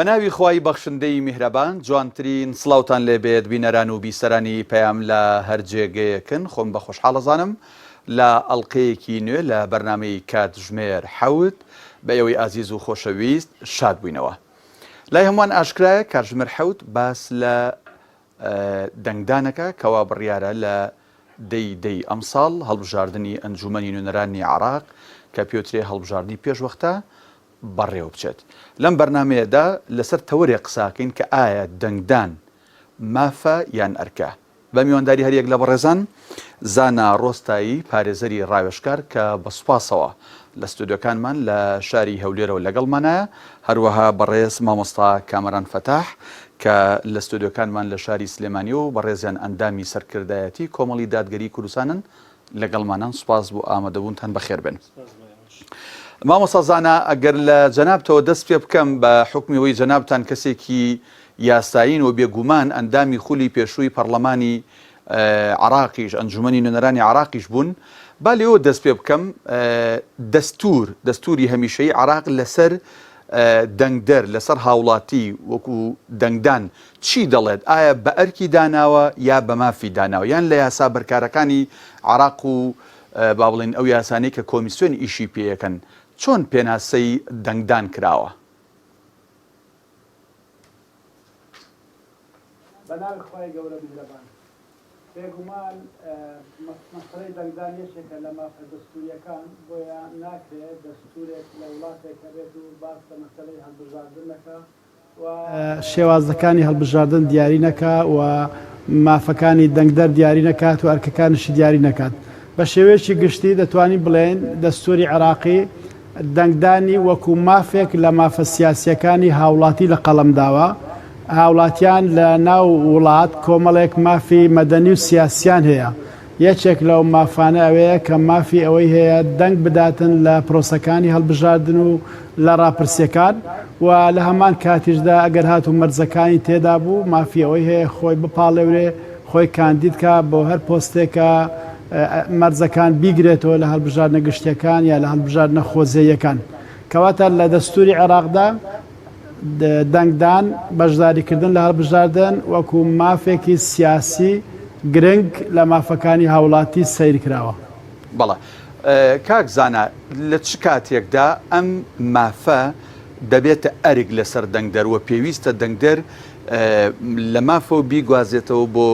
بەناوی خوای بەخشندەی میهرەبان جوانترین سڵاوتان لێبێت بینەران و بیسەرانی پەیام لە هەر جێگەیەکن خۆم بە خۆشحاڵەزانم لە ئەڵلقەیەکی نوێ لە بەرنامەی کاتژمێر حەوت بە ئێوەی ئازیز و خۆشەویست شاد بووینەوە. لای هەمووان ئاشکرایە کاتژمێر حەوت باس لە دەنگدانەکە کەوا بڕیارە لە دەی ئەمساڵ هەڵبژاردننی ئەنجومەنی نوێنەرانی عێراق کە پێوترێ هەڵبژاردننی پێشوەختە بەڕێوە بچێت. لەم بەرنمەیەدا لەسەر تەوەرێک قساکەین کە ئایا دەنگدان مافە یان ئەرکە. بە میوانداری هەریەک لە بەڕێزان زانا ڕۆستایی پارێزەری ڕاوێژکار کە بە سوپاسەوە لە ستودیۆکانمان لە شاری هەولێرەوە لەگەڵمانایە، هەروەها بەڕێز مامۆستا کامەران فەتاح کە لە ستودیۆکانمان لە شاری سلێمانی و بەڕێزیان ئەندامی سەرکردایەتی کۆمەڵی دادگەری کوردستانن لەگەڵمانان. سوپاس بۆ ئامادەبوونتان بەخێر بن. مامۆستا زانا ئەگەر لە جەنابتەوە دەست پێ بکەم بە حکمیەوەی جەنابتان کەسێکی یاسایین و بێگومان ئەندامی خولی پێشووی پەرلەمانی عێراقیش ئەنجومەنی نوێنەرانی عێراقیش بوون، با لێەوە دەست پێ بکەم دەستوری هەمیشەیی عێراق لەسەر دەنگدەر لەسەر هاوڵاتی وەکو دەنگدان چی دەڵێت؟ ئایا بە ئەرکی داناوە یا بە مافی داناوە یان لە یاسا بەرکارەکانی عێراق و با بڵێن ئەو یاسانەی کە کۆمیسیۆنی ئیشی پێیەکەن چۆن پێناسەی دەنگدان کراوە؟ بەناوی خوای گەورە میهرەبان، بێگومان مەسەلەی دەنگدان یەکێکە لە مافە دەستوریەکان، بۆیە ناکرێت دەستورێک لە وڵاتێکە بێت و باس لە مەسەلەی هەڵبژاردن نەکە و شێوازەکانی هەڵبژاردن دیاری نەکا و مافەکانی دەنگدەر دیاری نەکات و ئەرکەکانشی دیاری نەکات. بە شێوەیەکی گشتی دەتوانین بڵێن دەستوری عێراقی دەنگدانی وەکو مافێک لە مافە سیاسیەکانی هاوڵاتی لە قەڵەمداوە. هاوڵاتیان لە ناو وڵات کۆمەڵێک مافی مەدەنی و سیاسیان هەیە. یەکێک لەو مافانە ئەوەیە کە مافی ئەوەی هەیە دەنگ بداتن لە پرۆسەکانی هەڵبژاردن و لە ڕاپرسیەکان و لە هەمان کاتیشدا ئەگەر هات و مەرجەکانی تێدا بوو مافی ئەوەی هەیە خۆی بپاڵێورێ، خۆی کاندیدکە بۆ هەر پۆستێکە مەرجەکان بیگرێتەوە لە هەڵبژاردنە گشتیەکان یا لە هەڵبژاردنە خۆزیەکان. کەواتە لە دەستوری عێراقدا دەنگدان بەشداریکردن لە هەڵبژاردن وەکو مافێکی سیاسی گرنگ لە مافەکانی هاوڵاتی سەیر کراوە. بەڵێ کاک زانا، لە چ کاتێکدا ئەم مافە دەبێتە ئەرگ لەسەر دەنگدەر و پێویستە دەنگدەر لە مافە بیگوازێتەوە بۆ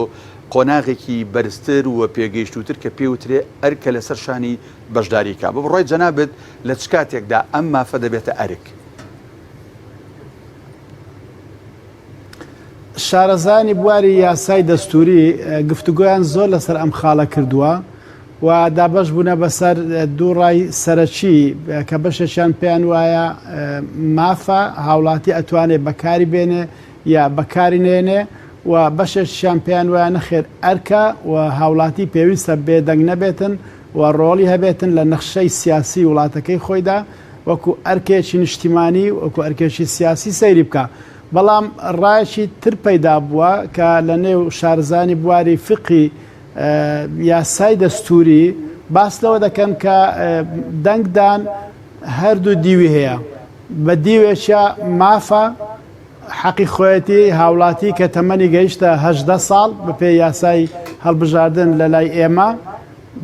قۆناغێکی بەرزتر و پێگەیشتوتر کە پێوترێ ئەرکە لەسەر شانی بەشداریکە؟ بڕۆی جەنابێت لە چ کاتێکدا ئەم مافە دەبێتە ئەرگ؟ شارەزانی بواری یاسای دەستوری گفتوگۆیان زۆر لەسەر ئەم خاڵە کردووە و دابەش بوونە بەسەر دوو ڕای سەرەکی کە بەشێکیان پێیان وایە مافە هاوڵاتی ئەتوانێت بەکاری بێنێ یا بەکاری نێنێ و بەشێکیان پێیان وایە نەخێر ئەرکە و هاوڵاتی پێویستە بێدەنگ نەبێتن و ڕۆڵی هەبێتن لە نەخشەی سیاسی وڵاتەکەی خۆیدا وەکو ئەرکێکی نیشتیمانی وەکو ئەرکێکی سیاسی سەیری بکە. بەڵام ڕایەکی تر پەیدا بووە کە لە نێو شارزانی بواری فقی یاسای دەستوری باس لەوە دەکەن کە دەنگدان هەردوو دیوی هەیە. بە دیوێکە مافە حەقی خۆیەتی هاوڵاتی کە تەمەنی گەیشتە 18 ساڵ بەپێ یاسای هەڵبژاردن لە لای ئێمە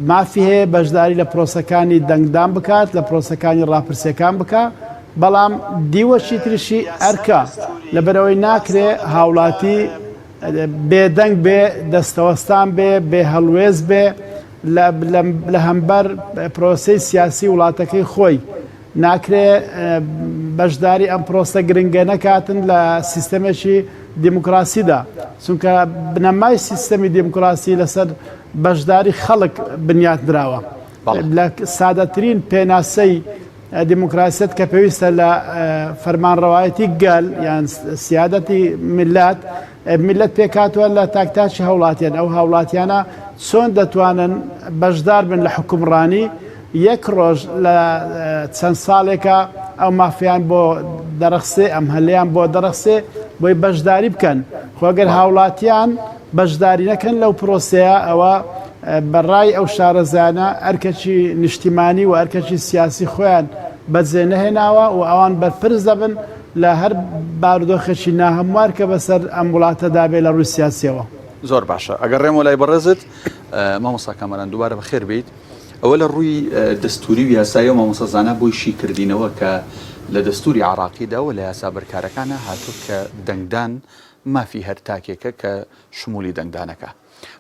مافی هەیە بەشداری لە پرۆسەکانی دەنگدان بکات، لە پرۆسەکانی ڕاپرسیەکان بکە. بەڵام دیوەشی ترشی ئەرکە لەبەرەوەی ناکرێ هاوڵاتی بێدەنگ بێ، دەستەوەستان بێ، بێ هەڵوێز بێ لە هەمبەر پرۆسەی سیاسی وڵاتەکەی خۆی. ناکرێ بەشداری ئەم پرۆسە گرنگە نەکاتن لە سیستەمێکی دیموکراسیدا، چونکە بنەمای سیستەمی دیموکراسی لەسەر بەشداری خەڵک بنیات درراوە. لە سادەترین پێناسەی دیموکراسیت کە پێویستە لە فەرمانڕەوایەتی گەل یان سیادەتی میلەت پێکاتوە لە تاکتاکی هەوڵاتیان. ئەو هاوڵاتیانە چۆن دەتوانن بەشدار بن لە حکومڕانی؟ یەک ڕۆژ لە چەند ساڵێکە ئەو مافیان بۆ دەرەخسێ، ئەم هەلەیان بۆ دەرەخسێ بۆی بەشداری بکەن. خۆگەر هاوڵاتیان بەشداری نەکەن لەو پرۆسەیە ئەوە بەڕای ئەو شارەزانە ئەرکەکی نیشتیمانی و ئەرکەکی سیاسی خۆیان بەجێ نەهێناوە و ئەوان بەرپرس دەبن لە هەر بارودۆخێکی ناهەموار کە بەسەر ئەم وڵاتەدا بێ لە ڕووی سیاسیەوە. زۆر باشە ئەگەر ڕێمە لای بەڕێزت مامۆستا کامەران دووبارە بەخێر بیت ئەوە لە ڕووی دەستوری و یاسایی و مامۆستازانە بۆی شیکردینەوە کە لە دەستوری عراقیدا و لە یاسا بەرکارەکانە هاتوو کە دەنگدان مافی هەر تاکێکە کە شمولی دەنگدانەکە.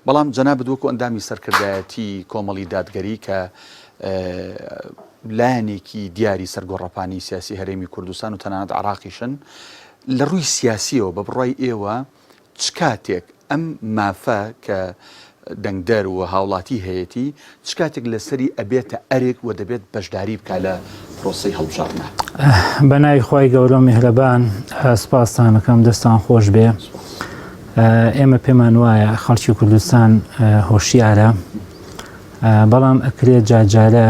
بەڵام جەنابەت وەکو ئەندامی سەرکردایەتی کۆمەڵی دادگەری کە لایەنێکی دیاری سەرگۆڕەپانی سیاسی هەرێمی کوردستان و تەنانەت عراقیشن لە ڕووی سیاسیەوە بە بڕای ئێوە چ کاتێک ئەم مافە کە دەنگدەر و هاوڵاتی هەیەی چ کاتێک لەسەری ئەبێتە ئەرێک و دەبێت بەشداری بکە لە پرۆسەی هەڵبژاردنە. بەناوی خی گەورە میهرەبان سپاسانەکەم دەستان خۆش بێ. ئێمە پێمان وایە خەڵکی کوردستان هۆشیارە بەڵام ئەکرێت جاجارە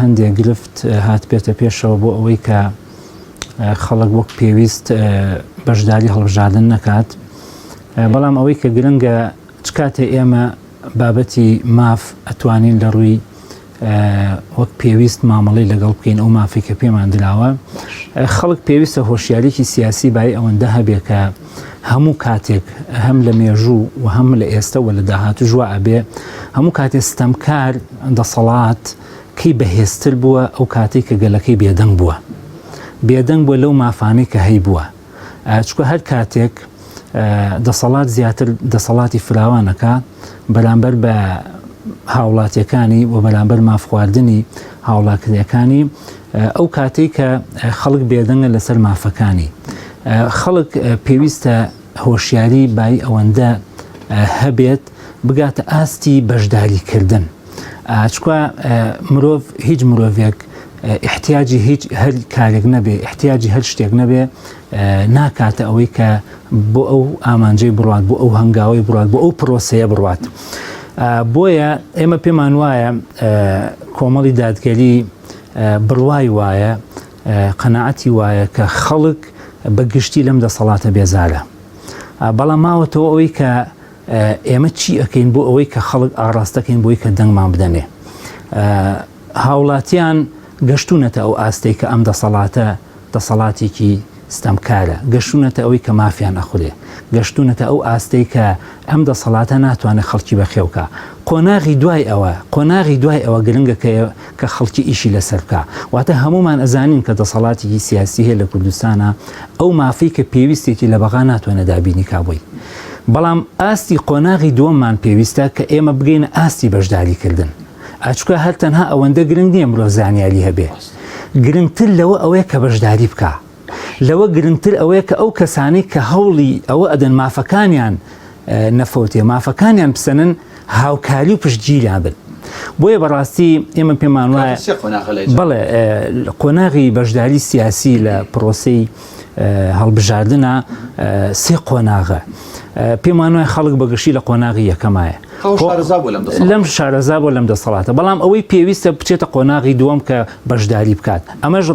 هەندێک گرفت هات بێتە پێشەوە بۆ ئەوەی کە خەڵک وەک پێویست بەشداری هەڵبژاردن نەکات. بەڵام ئەوەی کە گرنگە چ کاتێ ئێمە بابەتی ماف ئەتوانین لە ڕووی وەک پێویست مامەڵی لەگەڵ بکەین ئەو مافی کە پێمان دراوە خەڵک پێویستە هۆشیارێکی سیاسی بای ئەوەندە هەبێ کە هەموو کاتێک هەم لە مێژوو و هەم لە ئێستا و لە داهاتوو ژوا ئەبێ هەموو کاتێک ستەمکار دەسەڵات کەی بەهێزتر بووە ئەو کاتێک کە گەلەکەی بێدەنگ بووە بێدەنگ بووە لەو مافانەی کە هەی بووە چکە هەر کاتێک دەسەڵات زیاتر دەسەڵاتی فراوانەکە بەرامبەر بە هاوڵاتیەکانی و بەرامبەر مافخواردنی هاوڵاتیەکانی ئەو کاتێک کە خەڵک بێدەنگە لەسەر مافەکانی خەڵک پێویستە هۆشیاری بای ئەوەندە هەبێت بگاتە ئاستی بەشداریکردن چکە مرۆڤ هیچ مرۆڤێک احتیاجی هیچ هەر کارێک نەبێ احتیاجی هەر شتێک نەبێ ناکاتە ئەوەی کە بۆ ئەو ئامانجەی بڕات بۆ ئەو هەنگاوی بڕات بۆ ئەو پرۆسەیە بڕات. بۆیە ئێمە پێمان وایە کۆمەڵی دادگەری بڕوای وایە قەناعەتی وایە کە خەڵک بەگشتی لەم دەسەڵاتە بێزارە. بەڵام ماوەتەوە ئەوەی کە ئێمە چی ئەەکەین بۆ ئەوەی کە خەڵک ئاڕاستەکەین بۆی کە دەنگمان بدەنێ. هاوڵاتیان گەشتونەتە ئەو ئاستەی کە ئەم دەسەڵاتە دەسەڵاتێکی ستەمکارە گەشتونەتە ئەوەی کە مافیان ئەخورێ گەشتونەتە ئەو ئاستەی کە ئەم دەسەڵاتە ناتوانێت خەڵکی بەخێوکە قۆناغی دوای ئەوە گرنگە کە خەڵکی ئیشی لەسەر بکە واتە هەمومان ئەزانین کە دەسەڵاتێکی سیاسی هەیە لە کوردستانە ئەو مافی کە پێویستێتی لە بەغا ناتوانێت دابینی کابووی بەڵام ئاستی قۆناغی دووەممان پێویستە کە ئێمە بگەینە ئاستی بەشداریکردن ئاچکە هەر تەنها ئەوەندە گرنگ نییە مرۆڤ زانیاری هەبێ گرنگتر لەوە ئەوەیە کە بەشداری بکە لەوە گرنگتر ئەوەیە کە ئەو کەسانەی کە هەوڵی ئەوە ئەدەن مافەکانیان نەفەوتێ مافەکانیان بسەنن هاوکاری و پشتگیریان بن. بۆیە بەڕاستی ئێمە پێمان وایە بەڵێ قۆناغی بەشداری سیاسی لە پرۆسەی هەڵبژاردنە سێ قۆناغە پێمان وایە خەڵک بەگشتی لە قۆناغی یەکەمایە لەم شارەزا بۆ لەم دەسەڵاتە بەڵام ئەوەی پێویستە بچێتە قۆناغی دووەم کە بەشداری بکات ئەمەش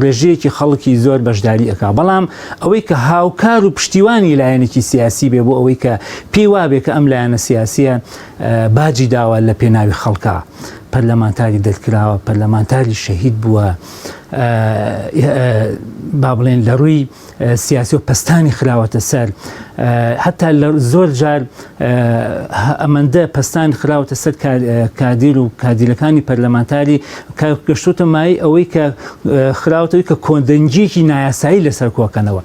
ڕێژەیەکی خەڵکی زۆر بەشداری ئەکا بەڵام ئەوەی کە هاوکار و پشتیوانی لایەنێکی سیاسی بێ بۆ ئەوەی کە پێی وابێ کە ئەم لایەنە سیاسیە باجی داوە لە پێناوی خەڵکە پەرلەمانتاری دەرکراوە پەرلەمانتاری شەهید بووە با بڵێن لە ڕووی سیاسی و پەستانی خراوەتە سەر حتا لە زۆر جار ئەمەندە پەستانی خراوەتە سەر کادیر و کادیرەکانی پەرلەمانتاری گەشتوتە مای ئەوەی کە خراوەتەوەی کە کۆندەنجێکی نایاسایی لەسەر کۆکەنەوە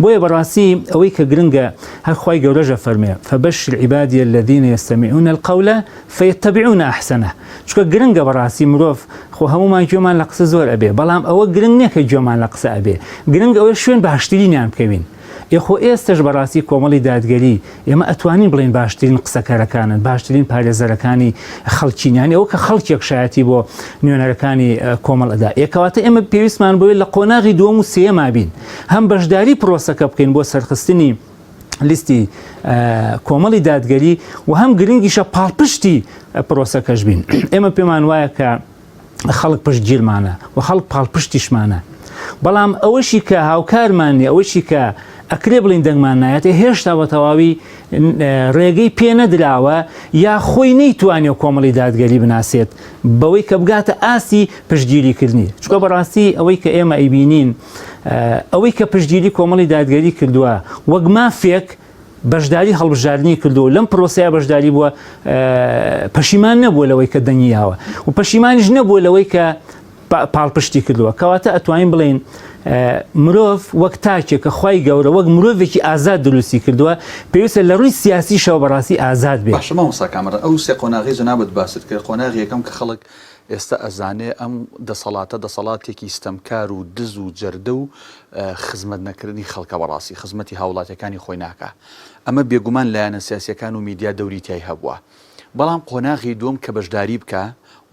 بۆیە بەڕاستی ئەوەی کە گرنگە هەر خوای گەورەژە فەرمێ فبەشر عیبادی الذین یستەمیعون القەول فیتەبعون ئەحسەنه چکە گرنگە بەڕاستی مرۆڤ خۆ هەمومان گوێمان لە قسە زۆر ئەبێ بەڵام ئەوە گرنگ نییە کە گوێمان لە قسە ئەبێ گرنگ ئەوە شوێن باشترینیان بکەوین یخۆ ئێستش بەڕاستی کۆمەڵی دادگەری ئێمە ئەتوانین بڵین باشترین قسەکارەکانن باشترین پارێزەرەکانی خەڵکینیانی ئەوە کە خەڵکێک شایەتی بۆ نوێنەرەکانی کۆمەڵ ئەدا یەکەواتە ئێمە پێویستمان بۆیە لە قۆناغی دووەم و سێما بین هەم بەشداری پرۆسەکە بکەین بۆ سەرخستنی لیستی کۆمەڵی دادگەری و هەم گرنگیشە پاڵپشتی پرۆسەکەش بین ئێمە پێمان وایە کە خەڵک پشتگیرمانە و خەڵک پاڵپشتیشمانە بەڵام ئەوەشی کە هاوکارمانی ئەوەشی کە ئەکرێ بڵین دەنگمان نایەت هێشتا بە تەواوی ڕێگەی پێ نەدراوە یا خۆی نەیتوانێت کۆمەڵی دادگەری بناسێت بەوەی کە بگاتە ئاسی پشتگیریکردنی چکە بەڕاستی ئەوەی کە ئێمە ئەیبینین ئەوەی کە پشتگیری کۆمەڵی دادگەری کردووە وەک مافێک بەشداری هەڵبژاردننی کردو لەم پرۆسەیە بەشداری بووە پەشیمان نەبووە لەوەی کە دەنگیاوە و پەشیمانیش نەبووە لەوەی کە پاڵپشتی کردووە کەواتە ئەتوانین بڵین مرۆڤ وەک تاکێک کە خی گەورە وەک مرۆڤێکی ئازاد دروستی کردووە پێویستە لە ڕووی سیاسی شەوە بەڕاستی ئازاد بێت باشە مامۆستا کامەرە ئەو سێ قۆناغی جەنابەت باست کرد قۆناغی یەکەم کە خەڵک ئێستا ئەزانێ ئەم دەسەڵاتێکی ستەمکار و دز و جەردە و خزمەت نەکردنی خەڵکە بەڕاستی خزمەتی هاوڵاتیەکانی خۆی ناکە ئەمە بێگومان لایەنە سیاسیەکان و میدیا دەوریتیای هەبووە بەڵام قۆناغی دووەم کە بەشداری بکە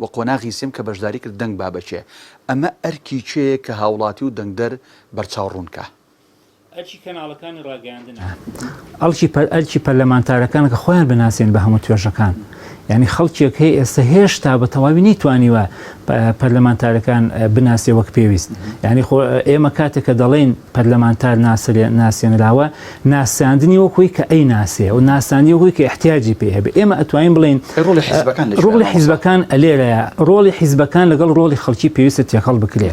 و قۆناغی سێم کە بەشداری کرد دەنگ بابەچێ ئەمە ئەرکی چێ کە هاوڵاتی و دەنگدەر بەرچاوڕوونکە ئەرکی کەناڵەکانی ڕاگەاندنە ئەرکی پەرلەمانتارەکان کە خۆیان بناسیێن بە هەموو توێژەکان یعنی خەڵکێک هەیە ئێستا هێشتا بە تەواوی نەیتوانیوە پەرلەمانتارەکان بناسیێ وەک پێویست یعنی ئێمە کاتێک کە دەڵێن پەرلەمانتار ناسێنراوە ناساندنی وەکوی کە ئەی ناسێ و ناساندنی وەکوی کە احتیاجی پێ هەبێ ئێمە ئەتوانین بڵین ڕۆڵی حیزبەکان ئەلێرەیە ڕۆڵی حیزبەکان لەگەڵ ڕۆڵی خەڵکی پێویستە تێکەڵ بکرێ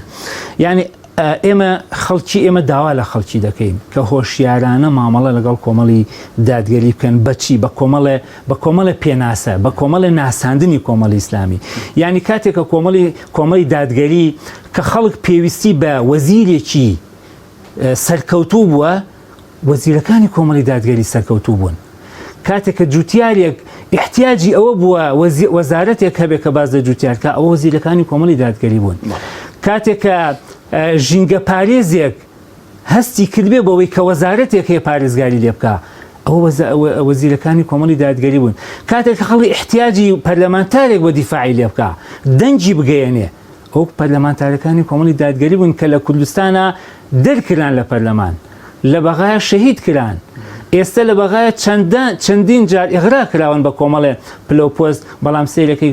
یعنی ئێمە خەڵکی ئێمە داوا لە خەڵکی دەکەین کە هۆشیارانە مامەڵە لەگەڵ کۆمەڵی دادگەری بکەن بەچی بە کۆمەڵە پێناسە بە کۆمەڵە ناساندنی کۆمەڵی ئیسلامی یعنی کاتێک کە کۆمەڵی دادگەری کە خەڵک پێویستی بە وەزیرێکی سەرکەوتوو بووە وەزیرەکانی کۆمەڵی دادگەری سەرکەوتوو بوون کاتێک کە جوتیارێک احتیاجی ئەوە بووە وەزارەتێک هەبێت کە باز لە جوتیارکە ئەوە وەزیرەکانی کۆمەڵی دادگەری بوون کاتێک کە ژینگە پارێزێک هەستی کردبێ بەوەی کە وەزارەتێک هەیە پارێزگاری لێ بکە ئەوە وەزیرەکانی کۆمەڵی دادگەری بوون کاتێک کە خەڵی احتیاجی پەرلەمانتارێک بۆ دیفاعی لێ بکە دەنگی بگەیەنێ ئەو پەرلەمانتارەکانی کۆمەڵی دادگەری بوون کە لە کوردستانە دەرکران لە پەرلەمان لە بەغایە شەهید کران ئێستا لە بەغایە چەندین جار ئیغرا کراون بە کۆمەڵێ پلۆپۆست بەڵام سیرەکەی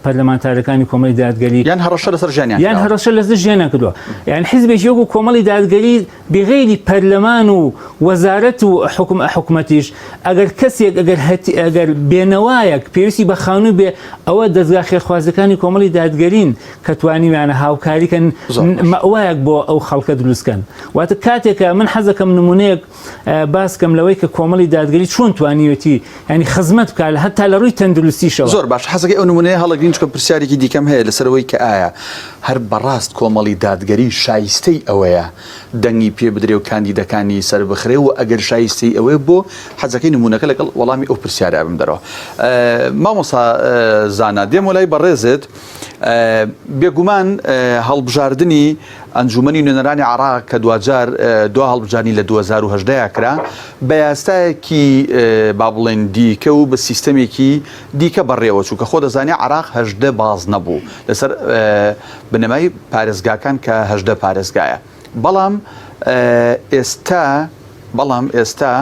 پەرلەمانتارەکانی کۆمەڵی دادگەری یان هەڕەشە لەسەر ژیانیان یان هەڕەشە لەسەر ژیانیان کردووە یان حیزبێکی وەکو کۆمەڵی دادگەری بغیری پەرلەمان و وەزارەت و حکومەتیش ئەگەر کەسێک ئەگەر بێنەوایەک پێویستی بە خانوو بێ ئەوە دەستگا خێرخوازەکانی کۆمەڵی دادگەرین کە توانیویانە هاوکاریکەن مەوایەک بۆ ئەو خەڵکە دروستکەن واتە کاتێکە من حەزەکەم نمونەیەک باسکەم لەوەی کە کۆمەڵی دادگەری چۆن توانیوەتی ینی خزمەت بکات هەتا لە ڕووی تەندروستیشەوە زۆر باش حەزەکەی ئەو نمونەیە هەڵەگرین چکە پرسیارێکی دیکەم هەیە لەسەرەوەی کە ئایا هەر بەڕاست کۆمەڵی دادگەری شایستەی ئەوەیە دەنگی پێ بدرێ و کاندیدەکانی سەر بخرێ و ئەگەر شایستەی ئەوەیە بۆ حەزەکەی نمونەکە لەگەڵ وەڵامی ئەو پرسیارە بم دەرەوە مامۆستا زانا دێم وەلای بەڕێزت بێگومان هەڵبژاردننی ئەنجومەنی نوێنەرانی عێراق کە دوجار دو هەڵبژاردننی لە 2010 کرا بە یاستایەکی با بڵێن دیکە و بە سیستەمێکی دیکە بەڕێوە چووکە خۆ دەزانێ عێراق 18 باز نەبوو لەسەر بنەمای پارێزگاکان کە 18 پارێزگایە بەڵام ئێستا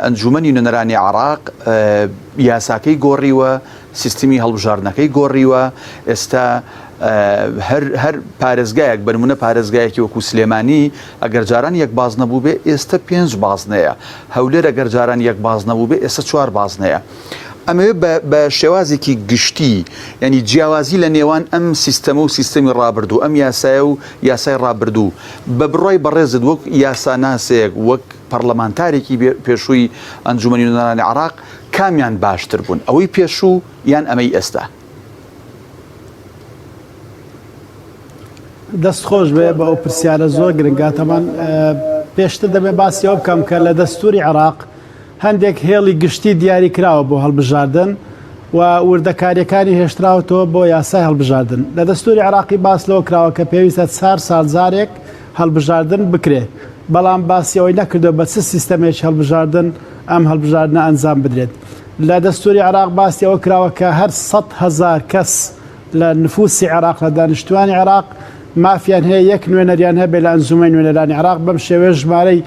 ئەنجومەنی نوێنەرانی عێراق یاساکەی گۆڕیوە سیستمی هەڵبژاردنەکەی گۆڕیوە ئێستا هەر پارێزگایەک بەنمونە پارێزگایەکی وەکو سلێمانی ئەگەر جاران یەک باز نەبوو بێ ئێستا 5 بازنەیە هەولێر ئەگەر جاران یەک باز نەبوو بێ ئێستا 4 بازنەیە ئەمەوێ بە شێوازێکی گشتی ینی جیاوازی لە نێوان ئەم سیستەمە و سیستەمی ڕابردوو ئەم یاسایە و یاسای ڕابردوو بە بڕای بەڕێزت وەک یاساناسێک وەک پەرلەمانتارێکی پێشووی ئەنجومەنی نوێنەرانی عێراق کامیان باشتر بوون ئەوەی پێشوو یان ئەمەی ئێستا دەست خۆش بێ بە ئەو پرسیارە زۆر گرنگاتەمان پێشتر دەبێ باسیەوە بکەم کە لە دەستوری عێراق هەندێک هێڵی گشتی دیاری کراوە بۆ هەڵبژاردن و وردەکاریەکانی هێشتراوەتەوە بۆ یاسای هەڵبژاردن لە دەستوری عێراقی باس لەوە کراوە کە پێویستە 4 ساڵجارێک هەڵبژاردن بکرێ بەڵام باسیەوەی نەکردو بە چ سیستەمێک هەڵبژاردن ئەم هەڵبژاردنە ئەنجام بدرێت لە دەستوری عێراق باسیەوە کراوە کە هەر 100,000 کەس لە نفوسی عێراق لە دانیشتوانی عێراق مافیان هەیە یەک نوێنەریان هەبێ لە ئەنجومەنی نوێنەرانی عێراق بەم شێوەیە ژمارەی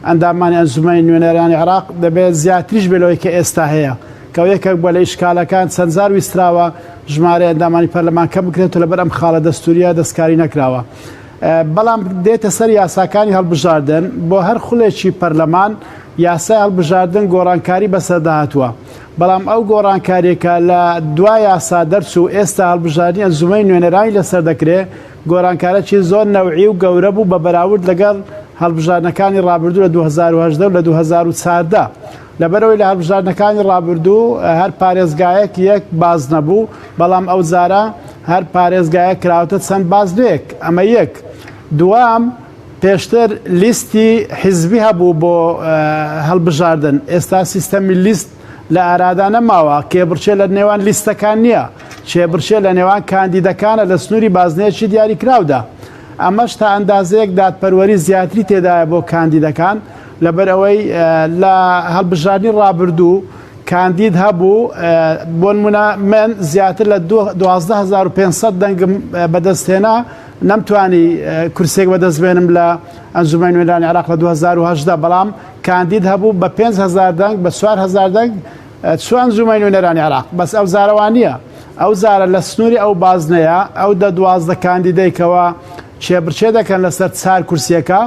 ئەندامانی ئەنجومەنی نوێنەرانی عێراق دەبێت زیاتریش بێلەوەی کە ئێستا هەیە کە یەکێک بۆ لە ئیشکالەکان چەند جار ویستراوە ژمارە ئەندامانی پەرلەمان کەم بکرێت و لەبەر ئەم خاڵە دەستوریە دەستکاری نەکراوە بەڵام دێتە سەر یاساکانی هەڵبژاردن بۆ هەر خوڵێکی پەرلەمان یاسای هەڵبژاردن گۆڕانکاری بەسەرداهاتووە بەڵام ئەو گۆڕانکاریەکە لە دوای یاسا دەرچوو ئێستا هەڵبژاردننی ئەنجومەی نوێنەرانی لەسەر دەکرێت گۆڕانکارێکی زۆر نەوعی و گەورە بوو بە بەراورد لەگەڵ هەڵبژاردنەکانی ڕابردوو لە 2010 و لە 2014 لەبەرەوەی لە هەڵبژاردنەکانی ڕابردوو هەر پارێزگایەک یەک باز نەبوو بەڵام ئەو جارە هەر پارێزگایە کراوتە چەند بازنێک ئەمە یەک دوام پێشتر لیستی حیزبی هەبوو بۆ هەڵبژاردن ئێستا سیستەمی لیست لە ئارادا نەماوە کێبڕچێ لە نێوان لیستەکان نییە چێبڕچێ لە نێوان کاندیدەکانە لە سنووری بازنەیەکی دیاریکراودا ئەمەش تا ئەندازەیەک دادپەروەری زیاتری تێدایە بۆ کاندیدەکان لەبەر ئەوەی لە هەڵبژاردننی ڕابردوو کاندید هەبوو بۆ نمونە من زیاتر لە 12500 دەنگم بەدەستهێنا نەمتوانی کورسێک بەدەستبێنم لە ئەنجومەی نوێنەرانی عێراق لە 2010 بەڵام کاندید هەبوو بە 5000 دەنگ بە 4000 دەنگ چوە ئەنجومەی نوێنەرانی عێراق بەس ئەو زارەوان نییە ئەو زارە لە سنووری ئەو بازنەیە ئەو 12 کاندیدەیکەوە چێبڕچێ دەکەن لەسەر 4 کورسیەکە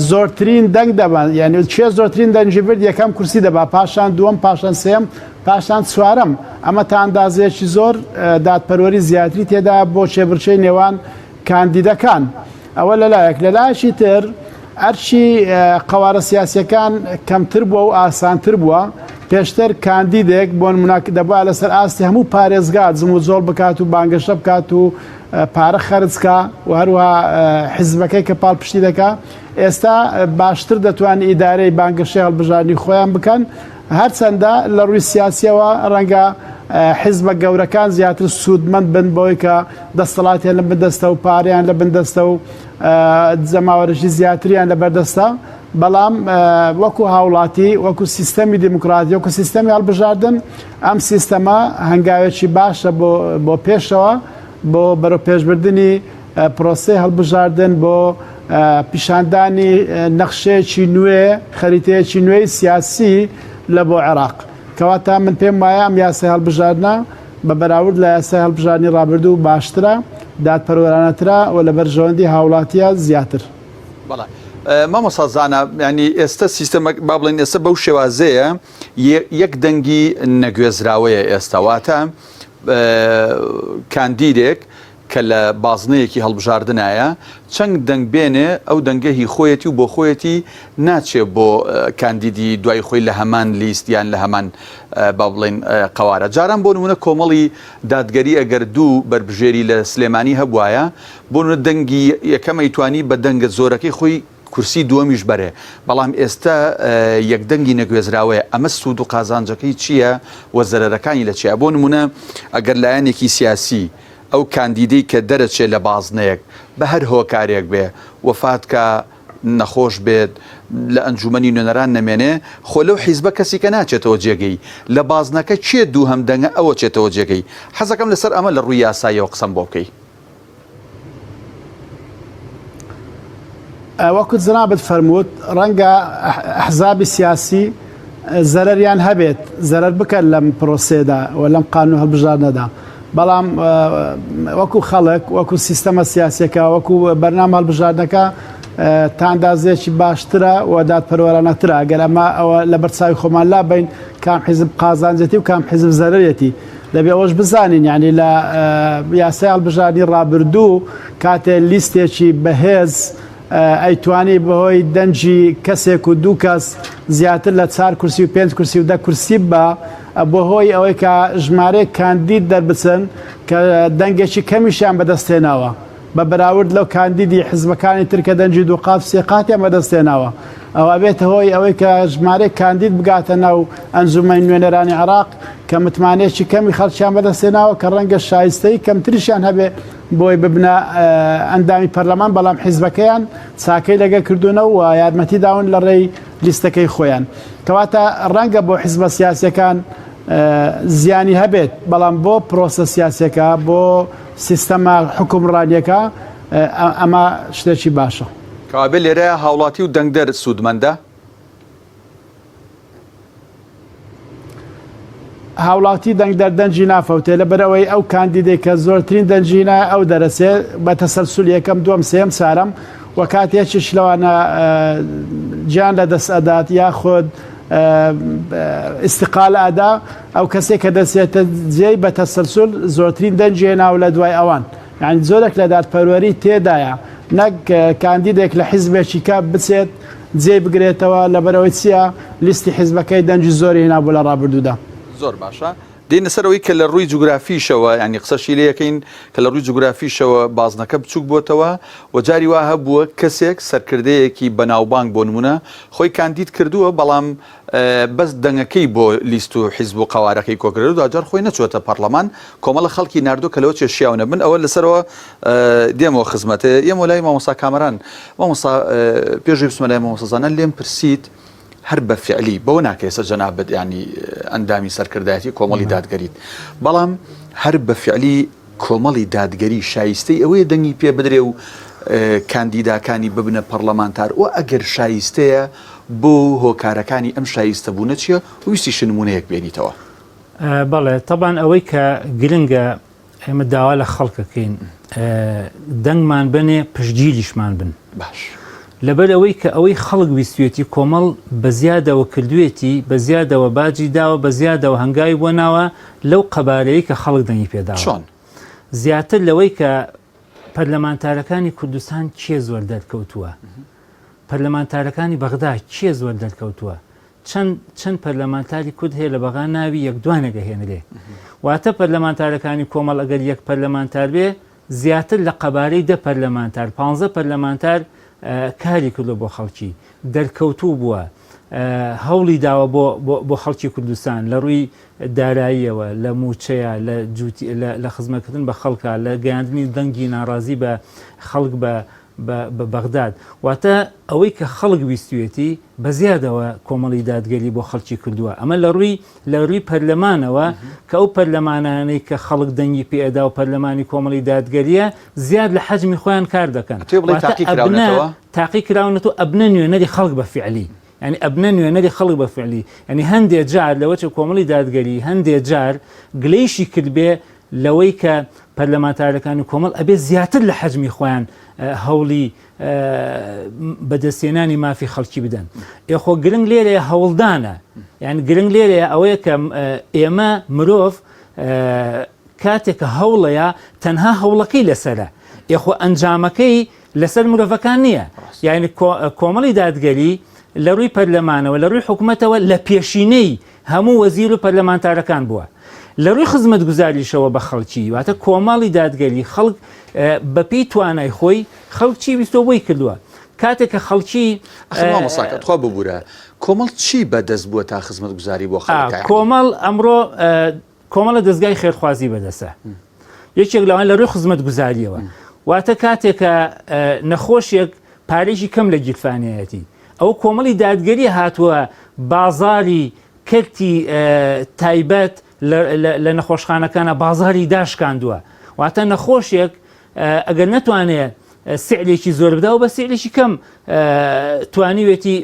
زۆرترین دەنگ دەبن یعنی چێ زۆرترین دەنجی برد یەکەم کورسی دەبا پاشان دووەم پاشان سێم پاشان چوارەم ئەمە تا ئەندازەیەکی زۆر دادپەروەری زیاتری تێدا بۆ چێبڕچەی نێوان کاندیدەکان ئەوە لەلایەک لەلایەکی تر ئەرچی قەوارە سیاسیەکان کەمتر بووە و ئاسانتر بووە پێشتر کاندیدێک بۆ نمونە دەبووە لەسەر ئاستی هەموو پارێزگات زم و زۆڵ بکات و بانگەشە بکات و پارە خەرجکە و هەروها حیزبەکەی کە پاڵپشتی دەکا ئێستا باشتر دەتوانێت ئیدارەی بانگەشەی هەڵبژاردننی خۆیان بکەن هەرچەندە لە ڕووی سیاسیەوە ڕەنگە حیزبە گەورەکان زیاتر سوودمەند بن بۆی کە دەسەڵاتیان لە بندەستە و پاریان لە بندەستە و جەماوەرەشی زیاتریان لە بەردەستە بەڵام وەکو هاوڵاتی وەکو سیستەمی دیموکراتی وەکو سیستەمی هەڵبژاردن ئەم سیستەمە هەنگاوێکی باشە بۆ پێشەوە بۆ بەرەو پێشبردننی پرۆسەی هەڵبژاردن بۆ پیشاندانی نەخشەیەکی نوێ خەریتەیەکی نوێی سیاسی لە بۆ عێراق کەواتە من پێم وایە ئەم یاسای هەڵبژاردنە بە بەراورد لە یاسای هەڵبژاردننی ڕابردوو باشترە دادپەروەرانەترە و لە بەرژەوەندی هاوڵاتیە زیاتر بەڵێ مامۆسازانە ینی ئێستا سیستەمە با بڵێن ئێستا بەو شێوازەیە یەک دەنگی نەگوێزراوەیە ئێستاواتە کاندیدێک کە لە بازنەیەکی هەڵبژاردنایە چەند دەنگ بێنێ ئەو دەنگەهی خۆیەتی و بۆ خۆیەتی ناچێت بۆ کاندیدی دوای خۆی لە هەمان لیستیان لە هەمان با بڵێن قەوارە جاران بۆ نمونە کۆمەڵی دادگەری ئەگەر دوو بربژێری لە سلێمانی هەبوایە بۆ نمونە دەنگی یەکەم ئەیتوانی بە دەنگە زۆرەکەی خۆی کورسی دووەمیش بەرێ بەڵام ئێستا یەکدەنگی نەگوێزراوەیە ئەمە سوود و قازانجەکەی چییە وە زەرەرەکانی لە چیە بۆ نمونە ئەگەر لایەنێکی سیاسی ئەو کاندیدەی کە دەرەچێت لە بازنەیەک بە هەر هۆکارێک بێ وەفاتکە نەخۆش بێت لە ئەنجومەنی نوێنەران نەمێنێ خۆ لەو حیزبە کەسی کە ناچێتەوە جێگەی لە بازنەکە چێ دوو هەم دەنگە ئەوە چێتەوە جێگەی حەزەکەم لەسەر ئەمە لە ڕووی یاساییەوە قسەم بۆ بکەی وەکو جنابت فەرمووت ڕەنگە ئەحزابی سیاسی زەرەریان هەبێت زەرەر بکەن لەم پرۆسێدا و لەم قانون هەڵبژاردنەدا بەڵام وەکو خەڵک وەکو سیستەمە سیاسیەکە وەکو بەرنامە هەڵبژاردنەکە تا ئەندازەیەکی باشترە و دادپەروەرانەترە ئەگەر ئەمە ئەوە لە بەرچاوی خۆمان لابین کام حیزب قازانجەتی و کام حیزب زەرەرەتی دەبێ ئەوەش بزانین یعنی لە یاسای هەڵبژاردننی ڕابردوو کاتێ لیستێکی بەهێز ئەیتوانی بەهۆی دەنجی کەسێک و دوو کەس زیاتر لە 4 کورسی و 5 کورسی و 10 کورسی بە بۆ هۆی ئەوەی کە ژمارەیە کاندید دەربچن کە دەنگێکی کەمیشیان بەدەستێناوە بە بەراورد لەو کاندیدی حزبەکانی ترکە دەنجی دوو قات سێ قاتیان بەدەستێناوە ئەوە بێتە هۆی ئەوەی کە ژمارەی کاندید بگاتە ناو ئەنجومەی نوێنەرانی عێراق کە متمانەیەکی کەمی خەڵکیان بەدەستێناوە کە ڕەنگە شایستەی کەمتریشیان هەبێ بۆی ببنە ئەندامی پەرلەمان بەڵام حیزبەکەیان چاکەی لەگە کردوونەوە و یارمەتی داون لە ڕێی لیستەکەی خۆیان کەواتە ڕەنگە بۆ حیزبە سیاسیەکان زیانی هەبێت بەڵام بۆ پرۆسە سیاسیەکە بۆ سیستەمە حکومڕانیەکە ئەمە شتێکی باشە کابێ لێرە هاوڵاتی و دەنگدەر سوودمەندە هاوڵاتی دەنگ دەردەنجی نافەوتێ لەبەرەوەی ئەو کاندیدێک کە زۆرترین دەنجینە ئەو دەرەسێ بە تەسەلسول یەکەم دووەم سێم سارم و کاتێکیش لەوانە گیان لە دەست ئەدات یاخۆت استقالە ئەدا ئەو کەسێک کە دەسێتە جێی بە تەسەلسول زۆرترین دەنجێ ناو لە دوای ئەوان یعنی زۆرێک لە دادپەروەری تێدایە نەک کاندیدێک لە حیزبێکی کا بچێت جێ بگرێتەوە لەبەرەوەی چییە لیستی حیزبەکەی دەنجی زۆری هێنابوو لە ڕابردوودا زۆر باشە دێنە سەرەوەی کە لە ڕووی جوگرافیشەوە ینی قسەشی لێ یەکەین کە لە ڕووی جوگرافیشەوە بازنەکە بچووک بۆتەوە و جاری وا هەبووە کەسێک سەرکردەیەکی بەناوبانگ بۆ نمونە خۆی کاندید کردووە بەڵام بەس دەنگەکەی بۆ لیست و حیزب و قوارەکەی کۆکرد و دوجار خۆی نەچۆتە پەرلەمان کۆمەڵە خەڵکی نردوو کە لەوە چێشیاونە بن ئەوە لەسەرەوە دێمەوە خزمەتە ئێمە لای مامۆستا کامەران مامۆستا پێشوی بچمە لای مامۆستازانە لێم پرسیت هەر بە فعلی بەوە ناکەێسە جەنابەت ینی ئەندامی سەرکردایەتی کۆمەڵی دادگەریت بەڵام هەر بە فعلی کۆمەڵی دادگەری شایستەی ئەوەیە دەنگی پێ بدرێ و کاندیداکانی ببنە پەرلەمانتار و ئەگەر شایستەیە بۆ هۆکارەکانی ئەم شایستە بوونە چییە ویستی شنمونەیەک بێنیتەوە بەڵێ طبعاً ئەوەی کە گرنگە ئێمە داوا لە خەڵکەکەین دەنگمان بنێ پشتگیریشمان بن باش لەبەر ئەوەی کە ئەوەی خەڵک ویستوێتی کۆمەڵ بە زیادەوە کردوێتی بە زیادەوە باجی داوە بە زیادەوە هەنگاوی بۆ ناوە لەو قەبارەیە کە خەڵک دەنگی پێداوە چۆن زیاتر لەوەی کە پەرلەمانتارەکانی کوردستان چێ زۆر دەرکەوتووە پەرلەمانتارەکانی بەغدا چێ زۆر دەرکەوتووە چەند پەرلەمانتاری کورد هەیە لە بەغا ناوی یەکدوانێکە هێنرێ واتە پەرلەمانتارەکانی کۆمەڵ ئەگەر یەک پەرلەمانتار بێ زیاتر لە قەبارەی 10 پەرلەمانتار 15 پەرلەمانتار کاری کردو بۆ خەڵکی دەرکەوتوو بووە هەوڵی داوە بۆ خەڵکی کوردستان لە ڕووی داراییەوە لە موچەیە لە خزمەتکردن بە خەڵکە لە گەیاندنی دەنگی ناڕازی بە خەڵک بە بەغداد واتە ئەوەی کە خەڵک ویستوێتی بە زیادەوە کۆمەڵی دادگەری بۆ خەڵکی کردووە ئەمە لە ڕووی پەرلەمانەوە کە ئەو پەرلەمانانەی کە خەڵک دەنگی پێدا و پەرلەمانی کۆمەڵی دادگەریە زیاد لە حەجمی خۆیان کار دەکەن تاقی کراونەوە ئەبنە نوێنەری خەڵک بە فعلی ینی ئەبنە نوێنەری خەڵک بە فعلی ینی هەندێک جار لەوەچە کۆمەڵی دادگەری هەندێک جار گلەیشی کردبێ لەوەی کە پەرلەمانتارەکانی کۆمەڵ ئەبێ زیاتر لە حەجمی خۆیان هەوڵی بەدەستێنانی مافی خەڵکی بدەن ئێخۆ گرنگ لێرەیە هەوڵدانە یعنی گرنگ لێرەیە ئەوەیە کە ئێمە مرۆڤ کاتێک کە هەوڵەیە تەنها هەوڵەکەی لەسەرە ئێخۆ ئەنجامەکەی لەسەر مرۆڤەکان نییە یعنی کۆمەڵی دادگەری لە ڕووی پەرلەمانەوە لە ڕووی حکوومەتەوە لە پێشینەی هەموو وەزیر و پەرلەمانتارەکان بووە لە ڕووی خزمەت گوزاریشەوە بە خەڵکی واتە کۆمەڵی دادگەری خەڵک بەپێی توانای خۆی خەڵکی ویستۆ بۆی کردووە کاتێک کە خەڵکی مەساکەتخوا ببوورە کۆمەڵ چی بەدەست بووە تا خزمەت گوزاری بۆ خەڵک کۆمەڵ ئەمڕۆ کۆمەڵە دەستگای خێرخوازی بەدەستە یەکێک لەوان لە ڕووی خزمەت گوزاریەوە واتە کاتێکە نەخۆشیێک پارێکی کەم لە گیرفانایەتی ئەو کۆمەڵی دادگەری هاتووە بازاری کەرتی تایبەت لە نەخۆشخانەکانە بازاری داشکاندووە واتە نەخۆشیێک ئەگەر نەتوانێت سعرێکی زۆر بدا و بە سعرێکی کەم توانیوێتی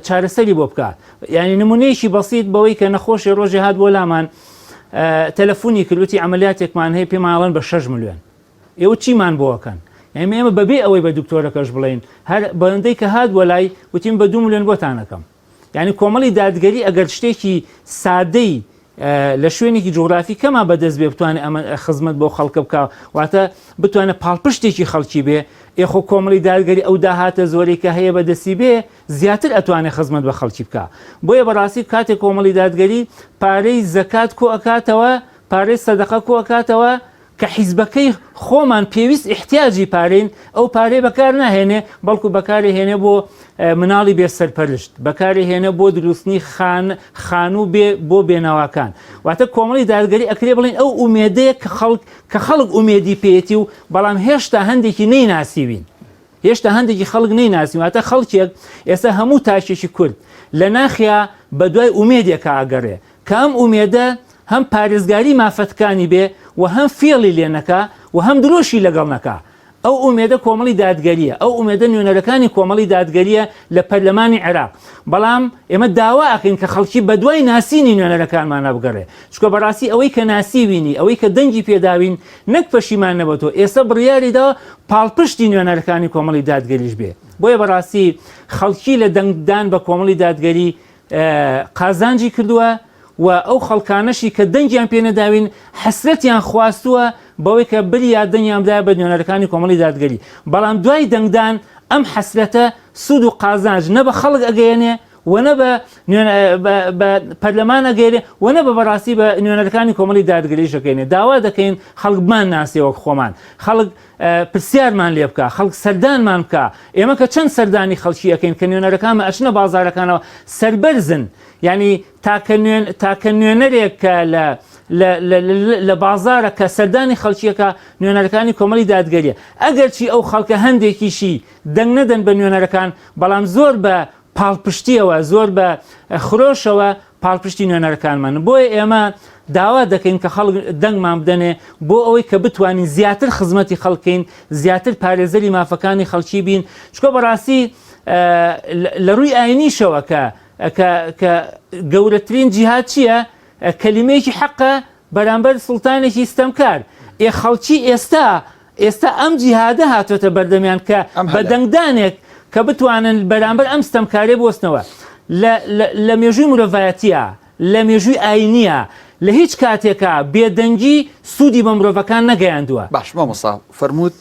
چارەسەری بۆ بکات یعنی نمونەیەکی بەسیط بەوەی کە نەخۆشی ڕۆژێ هات بۆ لامان تەلەفۆنی کردوتی عملیاتێکمان هەیە پێماڵەن بە 6 ملیۆن ئێوە چیمان بۆەکەن ئێمە بەبێ ئەوەی بە دکتۆرەکەش بڵین هەر بەندەی کە هات بۆ لای وتیم بە 2 ملیۆن بۆتانەکەم یعنی کۆمەڵی دادگەری ئەگەر شتێکی سادەی لە شوێنێکی جوغرافی کەما بەدەست بێ بتوانێت ئەمە خزمەت بۆ خەڵکە بکە واتە بتوانێت پاڵپشتێکی خەڵکی بێ ئێخۆ کۆمەڵی دادگەری ئەو داهاتە زۆرەی کە هەیە بەدەستی بێ زیاتر ئەتوانێت خزمەت بە خەڵکی بکە بۆیە بەڕاستی کاتێک کۆمەڵی دادگەری پارەی زەکات کۆ ئەکاتەوە پارەی سەدەقە کۆ ئەکاتەوە کە حیزبەکەی خۆمان پێویست احتیاجی پارەین ئەو پارەی بەکار ناهێنێ بەڵکو بەکاری هێنێ بۆ مناڵی بێ سەرپەرشت بەکاری هێنە بۆ دروستنی خانوو بۆ بێناواکان واتە کۆمەڵی دادگەری ئەکرێ بڵین ئەو ئومێدەیە کە خەڵک ئومێدی پێێتی و بەڵام هێشتا هەندێکی نەیناسیوین هێشتا هەندێکی خەڵک نەیناسیوین واتە خەڵکێک ئێستا هەموو تاشێکی کورد لە ناخیا بە دوای ئومێدێکە ئاگەڕێ کە ئەم ئومێدە هەم پارێزگاری مافەتەکانی بێ و هەم فێڵی لێ نەکا و هەم درۆشی لەگەڵ نەکا ئەو ئومێدە کۆمەڵی دادگەریە، ئەو ئومێدە نوێنەرەکانی کۆمەڵی دادگەریە لە پەرلەمانی عێراق. بەڵام ئێمە داوا ئەکەین کە خەڵکی بە دوای ناسینی نوێنەرەکانمان بگەڕێ، چکە بەڕاستی ئەوەی کە ناسیبینی، ئەوەی کە دەنگی پێداوین نەک پەشیمان نەبێتەوە، ئێستا بڕیاریدا پاڵپشتی نوێنەرەکانی کۆمەڵی دادگەریش بێ. بۆیە بەڕاستی خەڵکی لە دەنگدان بە کۆمەڵی دادگەری قازانجی کردووە و ئەو خەڵکانەشی کە دەنگیان پێ نەداوین حەسرەتیان خواستووە بەوەی کە بریان دەنگیاندا بە نوێنەرەکانی کۆمەڵی دادگەری. بەڵام دوای دەنگدان ئەم حەسرەتە سوود و قازانج نە بە خەڵک ئەگەیەنێ و نە بە پەرلەمان ئەگەێنێ و نە بە بەڕاستی بە نوێنەرەکانی کۆمەڵی دادگەریش ئەگەێنێ. داوا دەکەین خەڵک بمان ناسێ وەک خۆمان، خەڵک پرسیارمان لێ بکە، خەڵک سەردانمان بکە. ئێمە کە چەند سەردانی خەڵکی ئەەکەین کە نوێنەرەکانمە ئەچنە بازارەکانەوە سەربەرزن، ینی تاکە نوێنەرێک کە لە بازارە کە سەردانی خەڵکیەکە نوێنەرەکانی کۆمەڵی دادگەریە. ئەگەرچی ئەو خەڵکە هەندێکیشی دەنگ نەدەن بە نوێنەرەکان، بەڵام زۆر بە پاڵپشتیەوە، زۆر بە خرۆشەوە پاڵپشتی نوێنەرەکانمان. بۆیە ئێمە داوا دەکەین کە خەڵک دەنگمان بدەنێ بۆ ئەوەی کە بتوانین زیاتر خزمەتی خەڵکەین، زیاتر پارێزەری مافەکانی خەڵکی بین. چکە بەڕاستی لە ڕووی ئاینیشەوە کە گەورەترین جیهاد چییە؟ کەلیمەیەکی حەقە بەرامبەر سوڵتانێکی ستەمکار. خەڵکی ئێستا ئەم جیهادە هاتوۆتە بەردەمیان کە بە دەنگدانێک کە بتوانن بەرامبەر ئەم ستەمکارێ بۆستنەوە لە مێژووی مرۆڤایەتیە، لە مێژووی ئاینیە، لە هیچ کاتێکە بێدەنگی سوودی بە مرۆڤەکان نەگەیاندووە. باش مامۆستا فەرمووت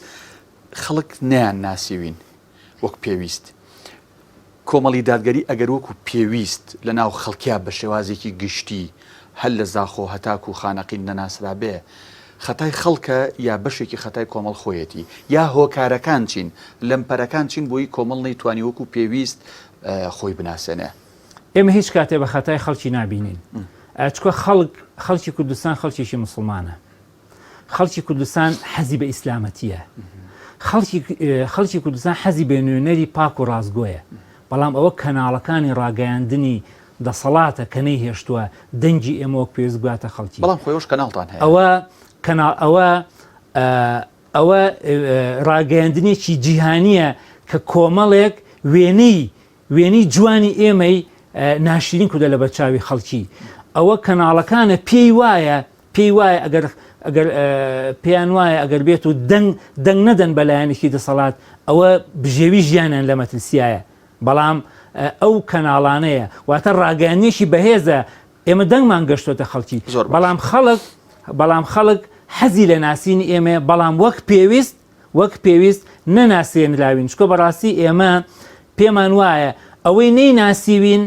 خەڵک نیان ناسیوین وەک پێویست. کۆمەڵی دادگەری ئەگەر وەکو پێویست لە ناو خەڵکیا بە شێوازێکی گشتی هەل لە زاخۆ هەتاکو و خانەقین نەناسرا بێ، خەتای خەڵکە یا بەشێکی خەتای کۆمەڵ خۆیەتی، یا هۆکارەکان چین، لەمپەرەکان چین بۆی کۆمەڵ نەیتوانی وەکو پێویست خۆی بناسێنێ. ئێمە هیچ کاتێ بە خەتای خەڵکی نابینین، چکە خەڵکی کوردستان خەڵکیشی مسلمانە، خەڵکی کوردستان حەزی بە ئیسلامەتیە، خەڵکی کوردستان حەزی بە نوێنەری پاک و ڕازگۆیە. بەڵام ئەوە کەناڵەکانی ڕاگەیاندنی دەسەڵاتە کە نەیهێشتووە دەنگی ئێمە وەک پێویست بگاتە خەڵکی. بەڵام خۆیش کەناڵتان هەیە. ئەوە ڕاگەیاندنێکی جیهانیە کە کۆمەڵێک وێنەی جوانی ئێمەی ناشرین کودە لە بەرچاوی خەڵکی. ئەوە کەناڵەکانە پێی وایە ئەگەر پێیان وایە ئەگەر بێت و دەنگ نەدەن بەلایەنێکی دەسەڵات ئەوە بژێوی ژیانیان لە مەترسیایە. بەڵام ئەو کەناڵانەیە واتە ڕاگەیانێکی بەهێزە ئێمە دەنگمان گەشتۆتە خەڵکی. بەڵام خەڵک حەزی لە ناسینی ئێمە، بەڵام وەک پێویست نەناسێنراوین. چکە بەڕاستی ئێمە پێمان وایە ئەوەی نەی ناسیوین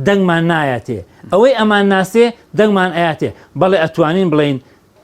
دەنگمان نایەتێ، ئەوەی ئەمان ناسێ دەنگمان ئاەتێ. بەڵێ ئەتوانین بڵین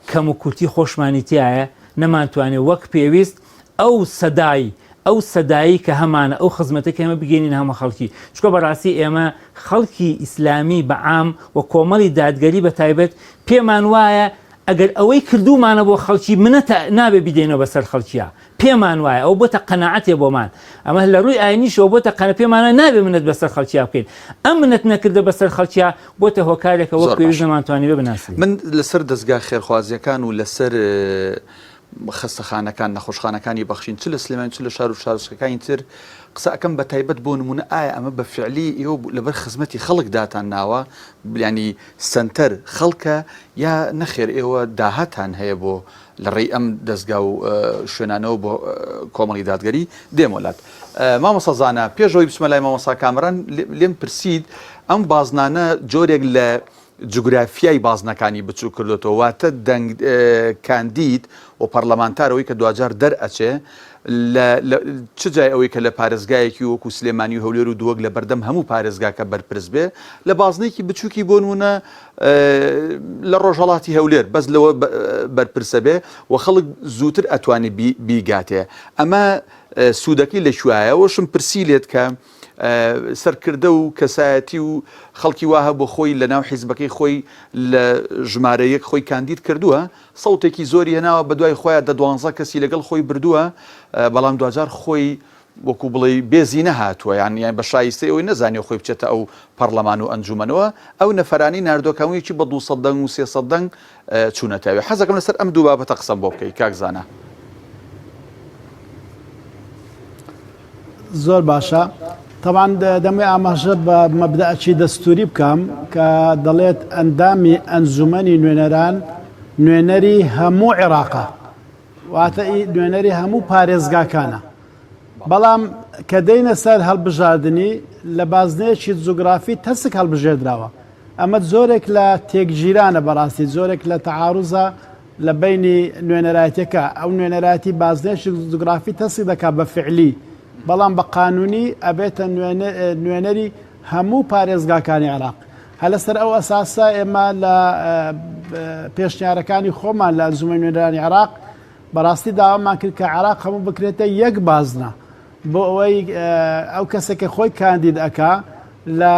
کەم و کورتی خۆشمانی تایە نەمانتوانێت وەک پێویست ئەو سەدایی کە هەمانە ئەو خزمەتە ئێمە بگەینین هەمە خەڵکی. چکە بەڕاستی ئێمە خەڵکی ئیسلامی بەعام و کۆمەڵی دادگەری بە تایبەت پێمان وایە ئەگەر ئەوەی کردومانە بۆ خەڵکی منەتە نابێ بدەینەوە بەسەر خەڵکیە، پێمان وایە ئەو بۆتە قەناعەتێ بۆمان. ئەمە لە ڕووی ئاینیشەوە بۆتە پێمانە نابێ منەت بەسەر خەڵکیە بکەین. ئەم منەت نەکردە بەسەر خەڵکیە بۆتە هۆکارێکە وەک پێویست نەمانتوانی بناسین. من لەسەر دەستگا خێرخوازیەکان و لەسەر خەستەخانەکان نەخۆشخانەکانی بەخشین چ لە سلێمانی چ لە شار و شارچکەکانی تر قسە ئەەکەم بە تایبەت بۆ نمونە ئایا ئەمە بە فعلی ئێوە لەبەر خزمەتی خەڵک داتان ناوە، ینی سنتەر خەڵکە یا نەخێر ئێوە داهاتان هەیە بۆ لە ڕێی ئەم دەستگا و شوێنانەوە بۆ کۆمەڵی دادگەری دێم وڵات. مامۆستا زانە پێشەوەی بچمە لای مامۆستا کامەران لێم پرسید ئەم بازنانە جۆرێک لە جوگرافیای بازنەکانی بچوو کردوێتەوە، واتە کاندید و پەرلەمانتارەوەی کە دوجار دەرئەچێ چ جای ئەوەی کە لە پارێزگایەکی وەکو سلێمانی و هەولێر و دووەک لە بەردەم هەموو پارێزگاکە بەرپرس بێ لە بازنێکی بچووکی بۆ نمونە لە ڕۆژهەڵاتی هەولێر بەس لەوە بەرپرسە بێ و خەڵک زووتر ئەتوانێت بیگاتێ. ئەمە سوودەکەی لە شوایەوەشم پرسی لێت کە سەرکردە و کەسایەتی و خەڵکی واهە بۆ خۆی لە ناو حیزبەکەی خۆی لە ژمارەیەک خۆی کاندید کردووە، سەوتێکی زۆری هێناوە بە دوای خۆیان 12 کەسی لەگەڵ خۆی بردووە، بەڵام دوجار خۆی وەکو بڵێ بێزی نەهاتووە، یان بە شایستەی ئەوەی نەزانێ خۆی بچێتە ئەو پەرلەمان و ئەنجومەنەوە. ئەو نەفەرانی ناردۆکەوەیەکی بە 200 دەنگ و 300 دەنگ چوونەتەوێ. حەزەکەم لەسەر ئەم دوو بابەتە قسەم بۆ بکەی کاک زانە. زۆر باشە طبعا دەمێ ئاماژە بە مەبدەعی دەستوری بکەم کە دەڵێت ئەندامی ئەنجومەنی نوێنەران نوێنەری هەموو عێراقە واتە نوێنەری هەموو پارێزگاکانە بەڵام کە دەینە سەر هەڵبژاردننی لە بازنەیەکی جوگرافی تەسک هەڵبژێردراوە ئەمە زۆرێک لە تێکگیرانە بەڕاستی زۆرێک لە تەعاروزە لە بینی نوێنەرایەتەکە ئەو نوێنەرایەتی بازنەیەکی جوگرافی تەسک دەکات بە فعلی بەڵام بە قانونی ئەبێتە نوێنەری هەموو پارێزگاکانی عێراق هە لەسەر ئەو ئەساسە ئێمە لە پێشنیارەکانی خۆمان لە ئەنجومەنی نوێنەرانی عێراق بەڕاستی داوامان کرد کە عێراق هەموو بکرێتە یەک بازنە بۆ ئەوەی ئەو کەسێکە خۆی کاندید ئەکا لە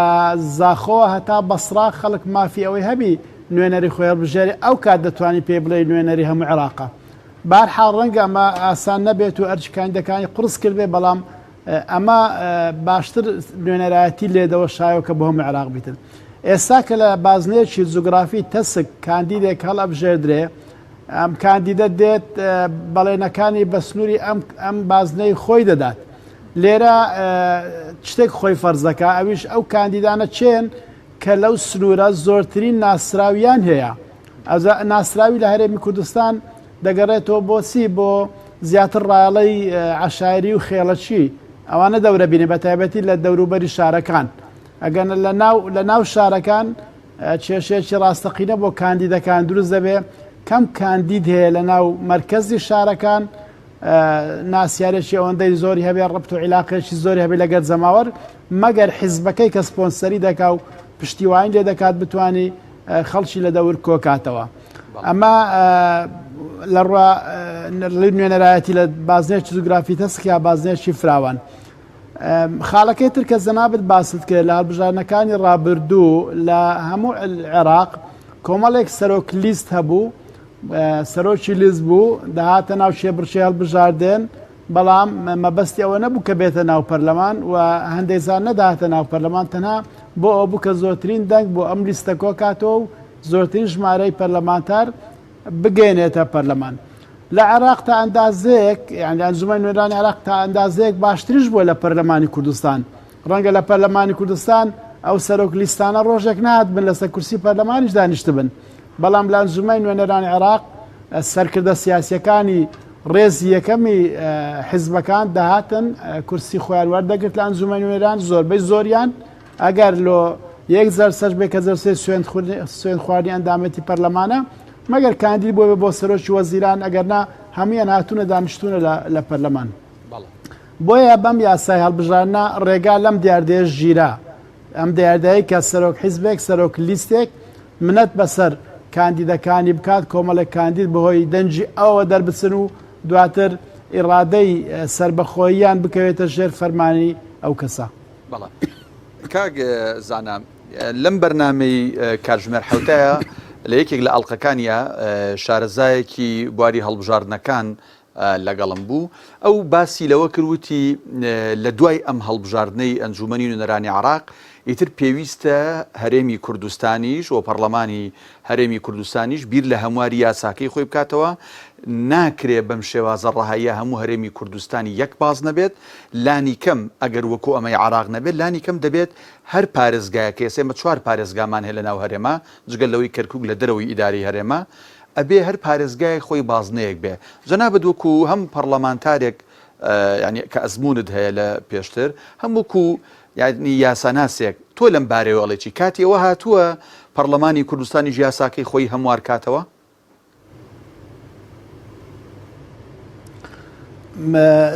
زاخۆ هەتا بەسرا خەڵک مافی ئەوەی هەبی نوێنەری خۆی هەڵبژێری ئەو کات دەتوانانی پێ بڵێ نوێنەری هەموو عێراقە بەهەرحاڵ ڕەنگە ئەمە ئاسان نەبێت و ئەرچکاندەکانی قورس کردێ بەڵام ئەمە باشتر نوێنەرایەتی لێدەوە شایەوە کە بۆ هەموو عێراق بیتن ئێستا کە لە بازنەیەکی جوگرافی تەسک کاندیدێک هەڵ ئەبژێردرێ ئەم کاندیدە دێت بەڵێنەکانی بە سنووری ئەم بازنەی خۆی دەدات لێرە شتێک خۆی فەرزەکە ئەویش ئەو کاندیدانە چێن کە لەو سنوورە زۆرترین ناسراویان هەیە ناسراوی لە هەرێمی کوردستان دەگەڕێتەوە بۆچی بۆ زیاتر ڕایەڵەی عەشایری و خێڵەچی ئەوانە دەورە بینێ بە تایبەتی لە دەوروبەری شارەکان ئەگەن لە ناو شارەکان کێشەیەکی ڕاستەقینە بۆ کاندیدەکان دروست دەبێ کەم کاندید هەیە لە ناو مەرکەزی شارەکان ناسیارێکی ئەوەندەی زۆری هەبێ ڕبط و عیلاقێکی زۆری هەبێ لەگەر زەماوەر مەگەر حیزبەکەی کە سپۆنسەری دەکا و پشتیوانی لێ دەکات بتوانی خەڵکی لە دەور کۆکاتەوە ئەمە لە ڕوا نوێنەرایەتی لە بازنێکی جوگرافی تەسکیا بازنێکی فراوان خاڵەکەی تر کە زەنابەت باست کرد لە هەڵبژاردنەکانی ڕابردوو لە هەموو عێراق کۆمەڵێک سەرۆک لیست هەبوو سەرۆکی لیست بوو دەهاتە ناو شێبرچێ هەڵبژاردن بەڵام مەبەستی ئەوە نەبوو کە بێتە ناو پەرلەمان و هەندێک زار نەداهاتە ناو پەرلەمان تەنها بۆ ئەو بوو کە زۆرترین دەنگ بۆ ئەم لیستە کۆکاتەوە و زۆرترین ژمارەی پەرلەمانتار بگەێنێتە پەرلەمان لە عێراق تا ئەندازەیەک یعنی ئەنجومەنی نوێنەرانی عێراق تا ئەندازەیەک باشتریش بووە لە پەرلەمانی کوردستان ڕەنگە لە پەرلەمانی کوردستان ئەو سەرۆک لیستانە ڕۆژێک نهات بن لەسەر کورسی پەرلەمانیش دانیشت بن بەڵام لە ئەنجومەنی نوێنەرانی عێراق سەرکردە سیاسیەکانی ڕێزی یەکەمی حیزبەکان دەهاتن کورسی خۆیان وەردەگرت لە ئەنجومەنی نوێنەران زۆربەی زۆریان ئەگەر لۆ یەک زەر سەر بێ کە زەرسێ سوێن خواردنی ئەندامەتی پەرلەمانە مەگەر کاندید بۆ سەرۆکی وەزیران ئەگەرنا هەمویان هاتوونە دانیشتونە لە پەرلەمان بۆیە بەم یاسای هەڵبژاردنە ڕێگا لەم دیاردەیە ژیرا ئەم دیاردەیە کە سەرۆک حیزبێک سەرۆک لیستێک منەت بەسەر کاندیدەکانی بکات کۆمەڵێک کاندید بەهۆی دەنجی ئەوە دەربچن و دواتر ئیڕادەی سربەخۆییان بکەوێتە ژێر فەرمانی ئەو کەسە کاک زانام لەم بەرنامەی کاتژمێر حەوتەیە لە یەکێک لە ئەڵلقەکانیە شارەزایەکی بواری هەڵبژاردنەکان لەگەڵم بوو ئەو باسی لەوە کردوتی لە دوای ئەم هەڵبژاردنەی ئەنجومەنی نوێنەرانی عێراق ئیتر پێویستە هەرێمی کوردستانیش و پەرلەمانی هەرێمی کوردستانیش بیر لە هەمواری یاساکەی خۆی بکاتەوە ناکرێ بەم شێوازە ڕەهاییە هەموو هەرێمی کوردستانی یەک باز نەبێت لانی کەم ئەگەر وەکو ئەمەی عێراق نەبێت لانی کەم دەبێت هەر پارێزگایەکە ئێسێمە 4 پارێزگامان هەیە لە ناو هەرێمە جگەل لەوەی کەرکووک لە دەرەوەی ئیداری هەرێمە ئەبێ هەر پارێزگای خۆی بازنەیەک بێ جەنابەت وەکو هەم پەرلەمانتارێک ینی کە ئەزمونت هەیە لە پێشتر هەم وەکو یعنی یاساناسێک تۆ لەم بارەوەڵێکی کاتی ئەوە هاتووە پەرلەمانی کوردستانی یاساکەی خۆی هەموار کاتەوە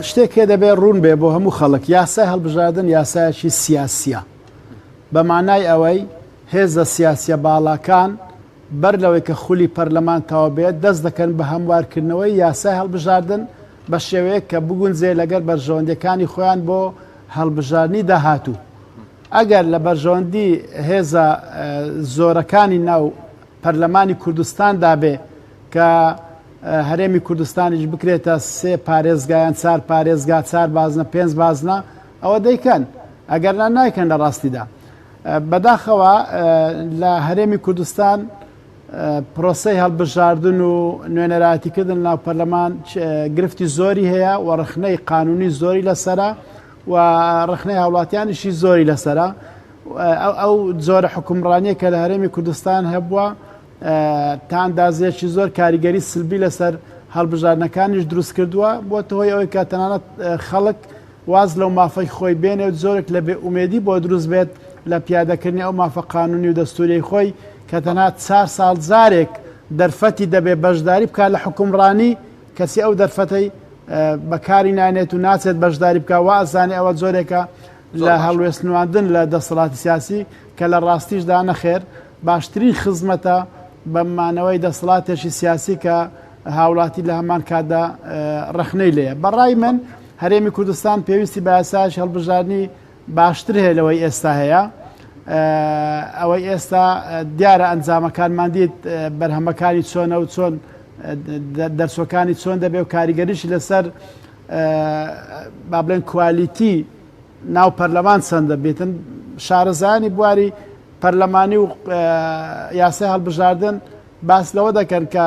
شتێکێ دەبێت ڕوون بێ بۆ هەموو خەڵک یاسای هەڵبژاردن یاسایەکی سیاسیە بە مانای ئەوەی هێزە سیاسیە باڵاکان بەر لەوەی کە خولی پەرلەمان تەواو بێت دەست دەکەن بە هەموارکردنەوەی یاسای هەڵبژاردن بە شێوەیە کە بگونجێ لەگەر بەرژەوەندەکانی خۆیان بۆ هەڵبژاردنی داهاتوو ئەگەر لە بەرژەوەندی هێزە زۆرەکانی ناو پەرلەمانی کوردستاندا بێ کە هەرێمی کوردستانیش بکرێتە 3 پارێزگایان 4 پارێزگا 4 بازنە 5 بازنە ئەوە دەیکەن ئەگەرنا نایکەن لە ڕاستیدا بەداخەوە لە هەرێمی کوردستان پرۆسەی هەڵبژاردن و نوێنەراتیکردن ناو پەرلەمان گرفتی زۆری هەیە و ڕخنەی قانونی زۆری لەسرە و ڕخنەی هاوڵاتیانیشی زۆری لەسرە ئەو زۆرە حکومڕانیە کە لە هەرێمی کوردستان هەبووە تا ئەندازەیەکی زۆر کاریگەری سلبی لەسەر هەڵبژاردنەکانیش دروست کردووە بۆتە هۆی ئەوەی کە تەنانەت خەڵک واز لەو مافەی خۆی بێنێ و زۆرێک لە بێ ئومێدی بۆ دروست بێت لە پیادەکردنی ئەو مافە قانونی و دەستوری خۆی کە تەنانەت 4 ساڵ جارێک دەرفەتی دەبێ بەشداری بکات لە حکومڕانی کەسی ئەو دەرفەتەی بەکاری نانێت و ناچێت بەشداری بکە و ئازانێ ئەوە زۆرێکە لە هەڵوێستنواندن لە دەسەڵاتی سیاسی کە لە ڕاستیشدا نەخێر باشترین خزمەتە بەمانەوەی دەسەڵاتێکی سیاسی کە هاوڵاتی لە هەمان کاتدا ڕخنەی لێیە بەڕای من هەرێمی کوردستان پێویستی بە یاسایش هەڵبژاردننی باشتر هەیە لەوەی ئێستا هەیە ئەوەی ئێستا دیارە ئەنجامەکانمان دیت بەرهەمەکانی چۆنە و چۆن دەرسۆکانی چۆن دەبێ و کاریگەریشی لەسەر با بڵێن کوالیتی ناو پەرلەمان چەندە بێتن شارەزایانی بواری پەرلەمانی و یاسای هەڵبژاردن باس لەوە دەکەن کە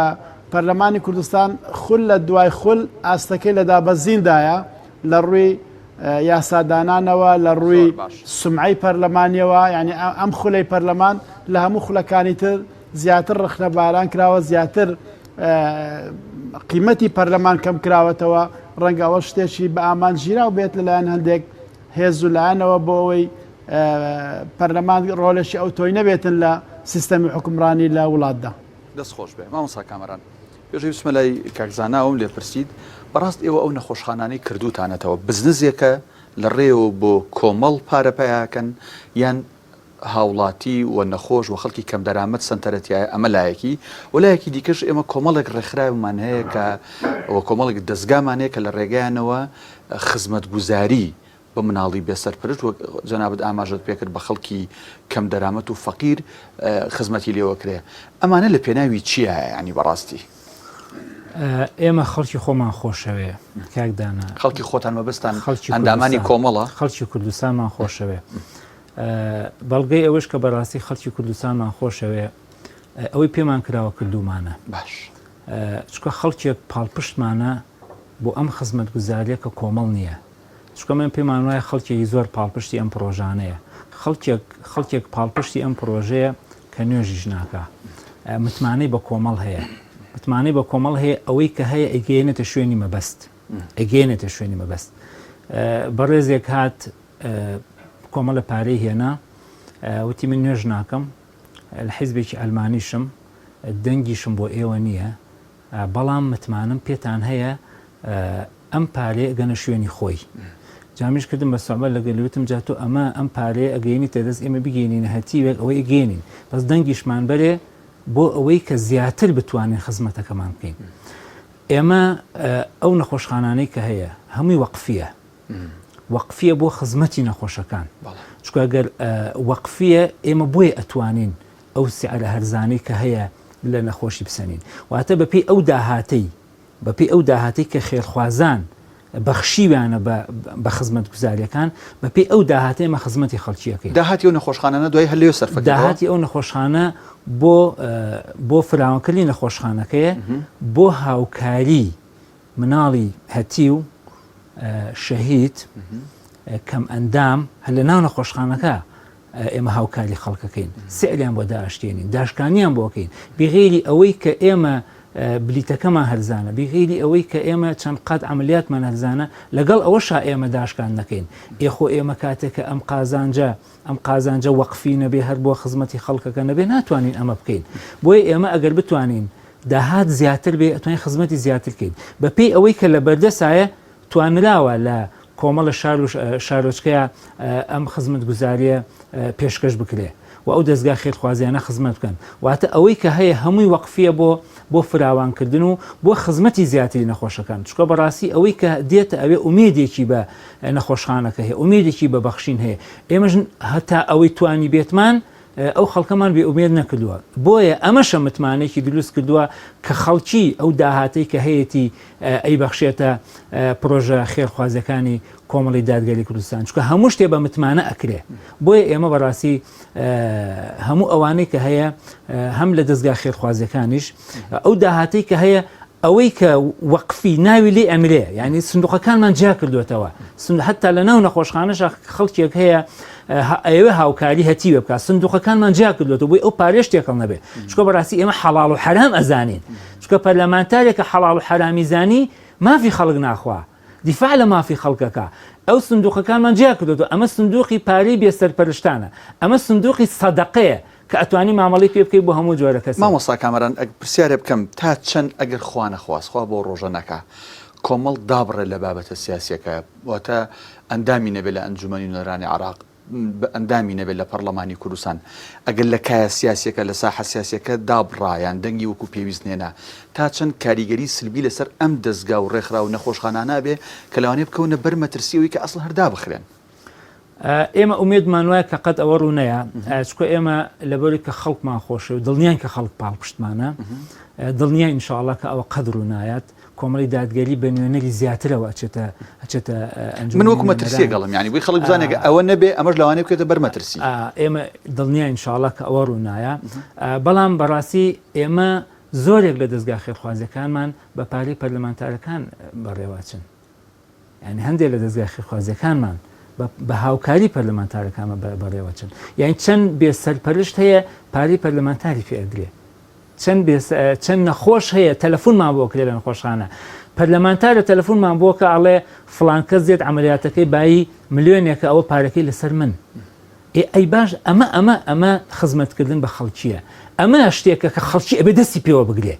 پەرلەمانی کوردستان خول لە دوای خول ئاستەکەی لە دابەزیندایە لە ڕووی یاسادانانەوە لە ڕووی سمعی پەرلەمانیەوە یعنی ئەم خولەی پەرلەمان لە هەموو خولەکانی تر زیاتر ڕخنە باران کراوە زیاتر قیمەتی پەرلەمان کەم کراوەتەوە ڕەنگە ئەوە شتێکی بە ئامان ژیراو بێت لەلایەن هەندێک هێز و لایەنەوە بۆ ئەوەی پەرلەمان ڕۆلێکی ئەو تۆی نەبێتن لە سیستەمی حکومڕانی لە وڵاتدا. دەستخۆش بێ مامۆستا کامەران پێشەوی بچمە لای کاکزاناوم لێ پرسید بەڕاست ئێوە ئەو نەخۆشخانانەی کردوتانەتەوە بزنزێکە لە ڕێوە بۆ کۆمەڵ پارەپەیاکەن یان هاوڵاتی و نەخۆش و خەڵکی کەم دەرامەت سنتەرەتیایە ئەمە لایەکی وەلایەکی دیکەش ئێمە کۆمەڵێک ڕێکخراومان هەیە کە ئەوە کۆمەڵێک دەستگامان هەیە کە لە ڕێگەیانەوە خزمەتگوزاری بە مناڵی بێسەرپرست وەک جەنابەت ئاماژەت پێکرد بە خەڵکی کەم دەرامەت و فەقیر خزمەتی لێوە کرێ ئەمانە لە پێناوی چییە ینی بەڕاستی ئێمە خەڵکی خۆمان خۆشەوێ کاکدانا خەڵکی خۆتان مەبەستان ئەندامانی کۆمەڵە خەڵکی کوردستانمان خۆشەوێ بەڵگەی ئەوەش کە بەڕاستی خەڵکی کوردستانمان خۆشەوێ ئەوەی پێمان کراوە کردومانە باش چکە خەڵکێک پاڵپشتمانە بۆ ئەم خزمەت گوزاریە کە کۆمەڵ نییە چکە من پێمان وایە خەڵکێکی زۆر پاڵپشتی ئەم پرۆژانەیە خەڵکێک پاڵپشتی ئەم پرۆژەیە کە نوێژیش ناکە متمانەی بە کۆمەڵ هەیە متمانەی بە کۆمەڵ هەیە ئەوەی کە هەیە ئەگەێنێتە شوێنی مەبەست ئەگەێنێتە شوێنی مەبەست بەڕێزێک هات کۆمەڵە پارەی هێنا وتی من نوێژ ناکەم لە حیزبێکی ئەلمانیشم دەنگیشم بۆ ئێوە نییە بەڵام متمانم پێتان هەیە ئەم پارەیە ئەگەنە شوێنی خۆی جامیش کردم بە سوعبە لەگەلوتم جاتۆ ئەمە ئەم پارەیە ئەگەینی تێدەست ئێمە بگەینینە هەتیوێک ئەوەی ئەگەێنین بەس دەنگیشمان بەرێ بۆ ئەوەی کە زیاتر بتوانین خزمەتەکەمان بکەین ئێمە ئەو نەخۆشخانانەی کە هەیە هەمووی وەقفیە بۆ خزمەتی نەخۆشەکان چکە ئەگەر وەقفیە ئێمە بۆیە ئەتوانین ئەو سیعرە هەرزانەی کە هەیە لە نەخۆشی بسەنین واتە بەپێی ئەو داهاتەی کە خێرخوازان بەخشیویانە بە خزمەت گوزاریەکان بەپێی ئەو داهاتەی ئێمە خزمەتی خەڵکیەکەین داهاتی ئەو نەخۆشخانانە دوای هەلێ سەرفەکە داهاتی ئەو نەخۆشخانە بۆ فراوانکردنی نەخۆشخانەکەیە بۆ هاوکاری مناڵی هەتی و شەهید کەم ئەندام هەر لە ناو نەخۆشخانەکە ئێمە هاوکاری خەڵکەکەین سعریان بۆ داشتێنین داشکانیان بۆکەین بغیری ئەوەی کە ئێمە بلیتەکەمان هەرزانە بغیری ئەوەی کە ئێمە چەند قات عملیاتمان هەرزانە لەگەڵ ئەوەشا ئێمە داشکان نەکەین ئێخۆ ئێمە کاتێککە ئەم قازانجە وەقفی نەبێ هەر بۆ خزمەتی خەڵکەکە نەبێ ناتوانین ئەمە بکەین بۆیە ئێمە ئەگەر بتوانین داهات زیاتر بێ ئەتوانین خزمەتی زیاتر بکەین بەپێی ئەوەی کە لە بەردەسایە توانراوە لە کۆمەڵە شارۆچکەیە ئەم خزمەت گوزاریە پێشکەش بکرێ و ئەو دەستگا خێرخوازیانە خزمەت بکەن واتە ئەوەی کە هەیە هەمووی وەقفیە بۆ فراوانکردن و بۆ خزمەتی زیاتری نەخۆشەکان چکە بەڕاستی ئەوەی کە دێتە ئەوێ ئومێدێکی بە نەخۆشخانەکە هەیە ئومێدێکی بە بەخشین هەیە ئێمەش هەتا ئەوەی توانی بێتمان ئەو خەڵکەمان بێ ئومێد نەکردووە بۆیە ئەمەشە متمانێکی دروست کردووە کە خەڵکی ئەو داهاتەی کە هەیەی ئەی بەخشێتە پرۆژە خێرخوازەکانی کۆمەڵی دادگەری کوردستان چکە هەموو شتێ بە متمانە ئەکرێ بۆیە ئێمە بەڕاستی هەموو ئەوانەی کە هەیە هەم لە دەستگا خێرخوازەکانیش ئەو داهاتەی کە هەیە ئەوەی کە وەقفی ناوی لێ ئەمرێ یعنی سندوقەکانمان جیا کردوێتەوە هەتا لە ناو نەخۆشخانەش خەڵکێک هەیە ئەوێ هاوکاری هەتیوێ بکات سندوقەکانمان جیا کردوێتەوە بۆی ئەو پارێش تێکەڵ نەبێ چکە بەڕاستی ئێمە حەڵاڵ و حەرام ئەزانین چکە پەرلەمانتارێکە حەڵاڵ و حەرامی زانی مافی خەڵک ناخوا دیفاع لە مافی خەڵکەکە ئەو سندوقەکانمان جیا کردوێتەوە ئەمە سندوقی پارەی بێسەرپەرشتانە ئەمە سندوقی سەدەقەیە کە ئەتوانی مامەڵی پێ بکەی بۆ هەموو جۆرە کەس مامۆستا کامەران پرسیارێ بکەم تا چەند ئەگەر خوا نەخواستخوا بۆ ڕۆژە نەکا کۆمەڵ دابڕێ لە بابەتە سیاسیەکە واتە ئەندامی نەبێت لە ئەنجومەنی نوێنەرانی عێراق ئەندامی نەبێت لە پەرلەمانی کوردستان ئەگەر لە کایە سیاسیەکە لە ساحە سیاسیەکە دابڕایان دەنگی وەکو پێویست نێنا تا چەند کاریگەری سلبی لەسەر ئەم دەستگا و ڕێکخرا و نەخۆشخانە بێ کە لەوانەیە بکەونە بەر مەترسیەوەی کە ئەسڵ هەردا بخرێن ئێمە ئومێدمان وایە کە قەت ئەوە ڕوونەیە چکە ئێمە لەبەری کە خەڵکمان خۆشە و دڵنیان کە خەڵک پاڵپشتمانە دڵنیای ئینشاءڵڵا کە ئەوە قەدر و نایەت کۆمەڵی دادگەری بە نوێنەری زیاترەوە ئەچێتە من وەکو مەترسیە گەڵم ینی بۆی خەڵک بزانێت ئەوە نەبێ ئەمەش لەوانەیە بکرێتە بەر مەترسی ئێمە دڵنیای ئینشاءڵڵا کە ئەوە ڕوونایە بەڵام بەڕاستی ئێمە زۆرێک لە دەستگا خێرخوازیەکانمان بە پارەی پەرلەمانتارەکان بەڕێواچن ینی هەندێک لە دەستگا خێرخوازیەکانمان بە هاوکاری پەرلەمانتارەکانمە بەڕێوەچن یعنی چەند بێسەرپەرشت هەیە پارەی پەرلەمانتاری فێدرێ چەند نەخۆش هەیە تەلەفۆنمان بۆ کرێ لە نەخۆشخانە پەرلەمانتارە تەلەفۆنمان بۆ کە ئەڵێ فڵان کەس دێت عەمەلیاتەکەی بایی ملیۆنێکە ئەوە پارەکەی لەسەر من ئەی باش ئەمە خزمەتکردن بە خەڵکیە ئەمە شتێکە کە خەڵکی ئەبێ دەستی پێوە بگرێ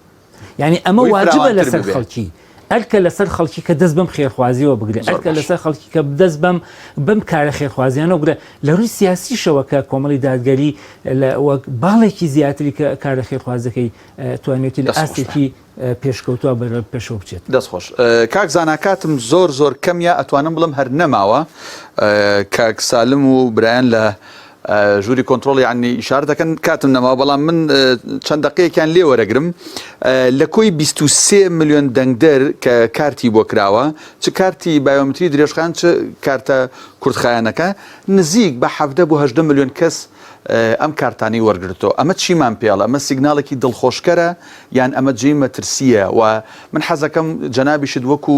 یعنی ئەمە واجبە لەسەر خەڵکی ئەرکە لەسەر خەڵکی کە دەست بەم خێرخوازیەوە بگرێت ئەرکە لەسەر خەڵکی کە دەست بەم کارە خێرخوازیانەوە بگرێت لە ڕووی سیاسیشەوە کە کۆمەڵی دادگەری وەک باڵێکی زیاتری کە کارە خێرخوازەکەی توانێتی لە ئاستێکی پێشکەوتووە بەرە پێشەوە بچێت دەستخۆش کاک زاناکاتم زۆر کەمیە ئەتوانم بڵم هەر نەماوە کاک سالم و برایان لە ژووری کۆنتترۆڵی عنی ئیشار دەکەن کاتم نەما بەڵام من چەند دقەیەکیان لێ وەرەگرم لە کۆی 23 ملیۆن دەنگدەر کە کارتی بۆ کراوە چ کارتی بایۆمتری درێژخان چ کارتە کوردخایەنەکە نزیک بە 17 بۆ 18 ملیۆن کەس ئەم کارتانی وەرگرتەوە ئەمە چیمان پێڵە ئەمە سیگناڵێکی دڵخۆشکەرە یان ئەمە جێی مەترسیە و من حەزەکەم جەنابیشت وەکو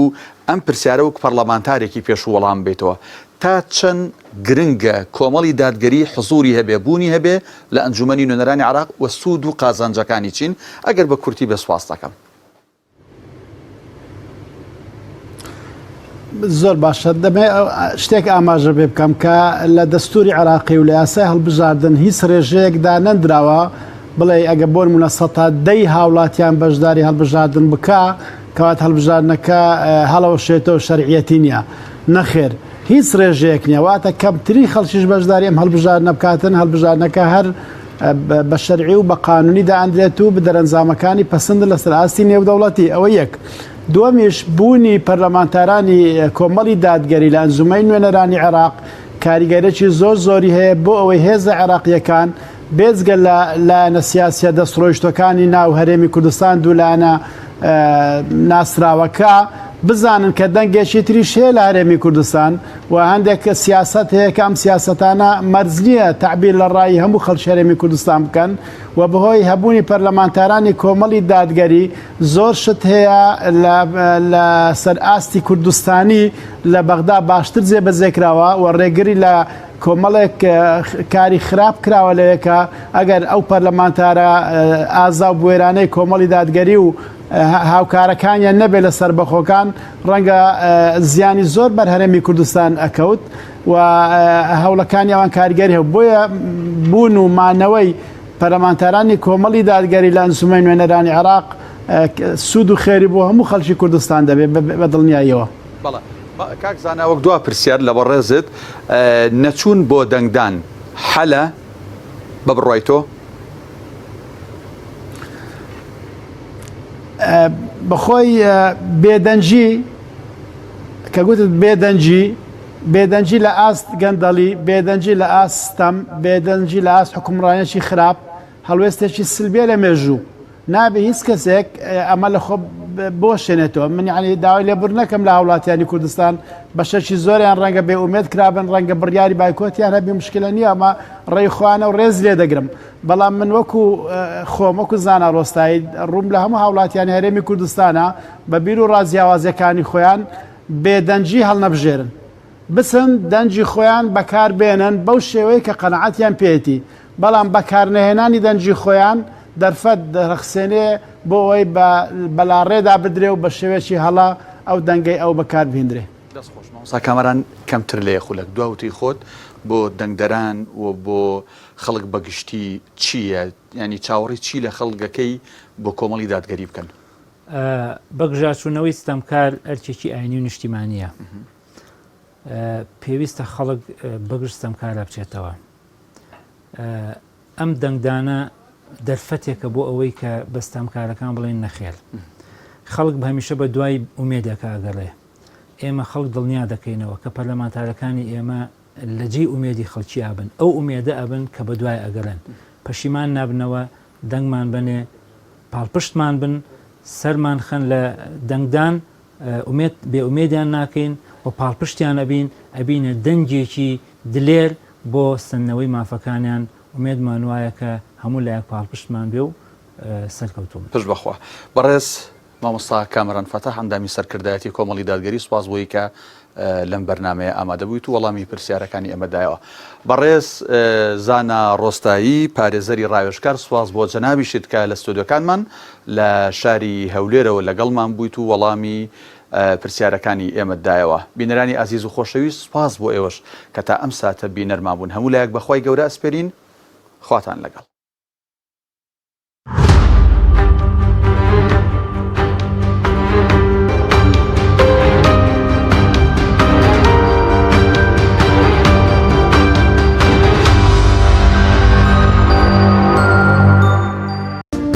ئەم پرسیارە وەک پەرلەمانتارێکی پێش وەڵام بێتەوە تا چەند گرنگە کۆمەڵی دادگەری حزوری هەبێ بوونی هەبێ لە ئەنجومەنی نوێنەرانی عێراق و سوود و قازانجەکانی چین ئەگەر بە کورتی بە سواز دەکەم زۆر باشە دەبێ شتێک ئاماژە بێ بکەم کە لە دەستوری عێراقی و لە یاسای هەڵبژاردن هیچ ڕێژەیەکدا نەندراوە بڵێ ئەگە بۆ نمونە سەتا 10 هاوڵاتیان بەشداری هەڵبژاردن بکە کەوات هەڵبژاردنەکە هەڵەوەشێتەوە شەرعیەتی نییە نەخێر هیچ ڕێژەیەک نییە واتە کەمتری خەڵکیش بەشداری ئەم هەڵبژاردنە بکاتن هەڵبژاردنەکە هەر بە شەرعی و بە قانونی دائەندرێت و بدەرەنجامەکانی پەسەند لەسەر ئاستی نێودەوڵەتی ئەوە یەک دووەمیش بوونی پەرلەمانتارانی کۆمەڵی دادگەری لە ئەنجومەنی نوێنەرانی عێراق کاریگەرێکی زۆری هەیە بۆ ئەوەی هێزە عێراقیەکان بێجگە لایەنە سیاسیە دەستڕۆیشتەکانی ناو هەرێمی کوردستان دوولانە ناسراوەکە بزانن کە دەنگێکی تریش هەیە لە هەرێمی کوردستان و هەندێک سیاست هەیە کە ئەم سیاسەتانە مەرج نییە تعبیر لە ڕای هەموو خەڵکی هەرێمی کوردستان بکەن و بەهۆی هەبوونی پەرلەمانتارانی کۆمەڵی دادگەری زۆر شت هەیە لە سەر ئاستی کوردستانی لە بەغدا باشتر جێبەجێکراوە و ڕێگری لە کۆمەڵێک کاری خراپ کراوە لەوێکە ئەگەر ئەو پەرلەمانتارە ئازا و بوێرانەی کۆمەڵی دادگەری و هاوکارەکانیان نەبێت لە سربەخۆکان ڕەنگە زیانی زۆر بەر هەرێمی کوردستان ئەکەوت و هەوڵەکانی ئەوان کاریگەری هەبوو بۆیە بوون و مانەوەی پەرلەمانتارانی کۆمەڵی دادگەری لە ئەنجومەنی نوێنەرانی عێراق سوود و خێری بۆ هەموو خەڵکی کوردستان دەبێت بە دڵنیاییەوە. کاک زانا وەک دوا پرسیار لە بەڕێزت نەچوون بۆ دەنگدان حەلە ببڕۆی تۆ بەخۆی بێدەنجی کە گوتت بێدەنجی لە ئاست گەندەڵی بێدەنجی لە ئاستەم بێدەنجی لە ئاست حکومڕانێکی خراپ هەڵوێستێکی سلبێ لە مێژوو نابێ هیچ کەسێک ئەمە لە خۆ بۆ شوێنێتەوە من یعنی داوای لێبوور نەکەم لە وڵاتیانی کوردستان بە شەشی زۆریان ڕەنگە بێ ئومێد کرابن ڕەنگە بڕیاری بایکۆتیان هەبی مشکلە نییە ئەمە ڕێیخواانە و ڕێز لێ دەگرم بەڵام من وەکو خۆم وەکو زانا ڕۆستایی ڕووم لە هەموو هاوڵاتیانی هەرێمی کوردستانە بە بیر و ڕازیاوازەکانی خۆیان بێدەنجی هەڵنەبژێرن بچن دەنجی خۆیان بەکار بێنن بەو شێوەیە کە قەنەعەتیان پێێتی بەڵام بەکارنەهێنانی دەنجی خۆیان دەرفەت دەرەخسێنێ بۆ ئەوەی بەلاڕێدا بدرێ و بە شێوێکی هەڵا ئەو دەنگەی ئەو بەکار بهێنرێ دەستخۆشمەوەسا کامەران کەمتر لێ خولک دواوتی خۆت بۆ دەنگدەران و بۆ خەڵک بەگشتی چییە ینی چاوەڕی چی لە خەڵگەکەی بۆ کۆمەڵی دادگەری بکەن بەگژاچوونەوەی ستەمکار ئەرچێکی ئاینی و نیشتیمانیە پێویستە خەڵک بەگشت ستەمکارە بچێتەوە ئەم دەنگدانە دەرفەتێکە بۆ ئەوەی کە بەستەمکارەکان بڵێن نەخێر خەڵک هەمیشە بە دوای ئومێدەکە ئەگەڕێ ئێمە خەڵک دڵنیا دەکەینەوە کە پەرلەمانتارەکانی ئێمە لە جێی ئومێدی خەڵکی ئابن ئەو ئومێدە ئەبن کە بە دوای ئەگەڕێن پەشیمان نابنەوە دەنگمان بنێ پاڵپشتمان بن سەرمان خەن لە دەنگدان بێ ئومێدیان ناکەین و پاڵپشتیان ئەبینە دەنگێکی دلێر بۆ سنەوەی مافەکانیان ئومێدمان وایە کە هەموو لایەک پاڵپشتمان بێ و سەرکەوتوم پشت بەخوا بەڕێز مامۆستا کامەران فەتەح ئەندامی سەرکردایەتی کۆمەڵی دادگەری سوپاس بۆی کە لەم بەرنامەیە ئامادە بوویت و وەڵامی پرسیارەکانی ئەمەدایەوە بەڕێز زانا ڕۆستایی پارێزەری ڕاوێژکار سوپاس بۆ جەنابیشت کە لە ستۆدیۆکانمان لە شاری هەولێرەوە لەگەڵمان بوویت و وەڵامی پرسیارەکانی ئێمەدایەوە بینەرانی ئازیز و خۆشەویست سوپاس بۆ ئێوەش کە تا ئەم ساتە بینەرمان بوون هەموو لایەک بەخوای گەورە ئەسپێرین خواتان لەگەڵ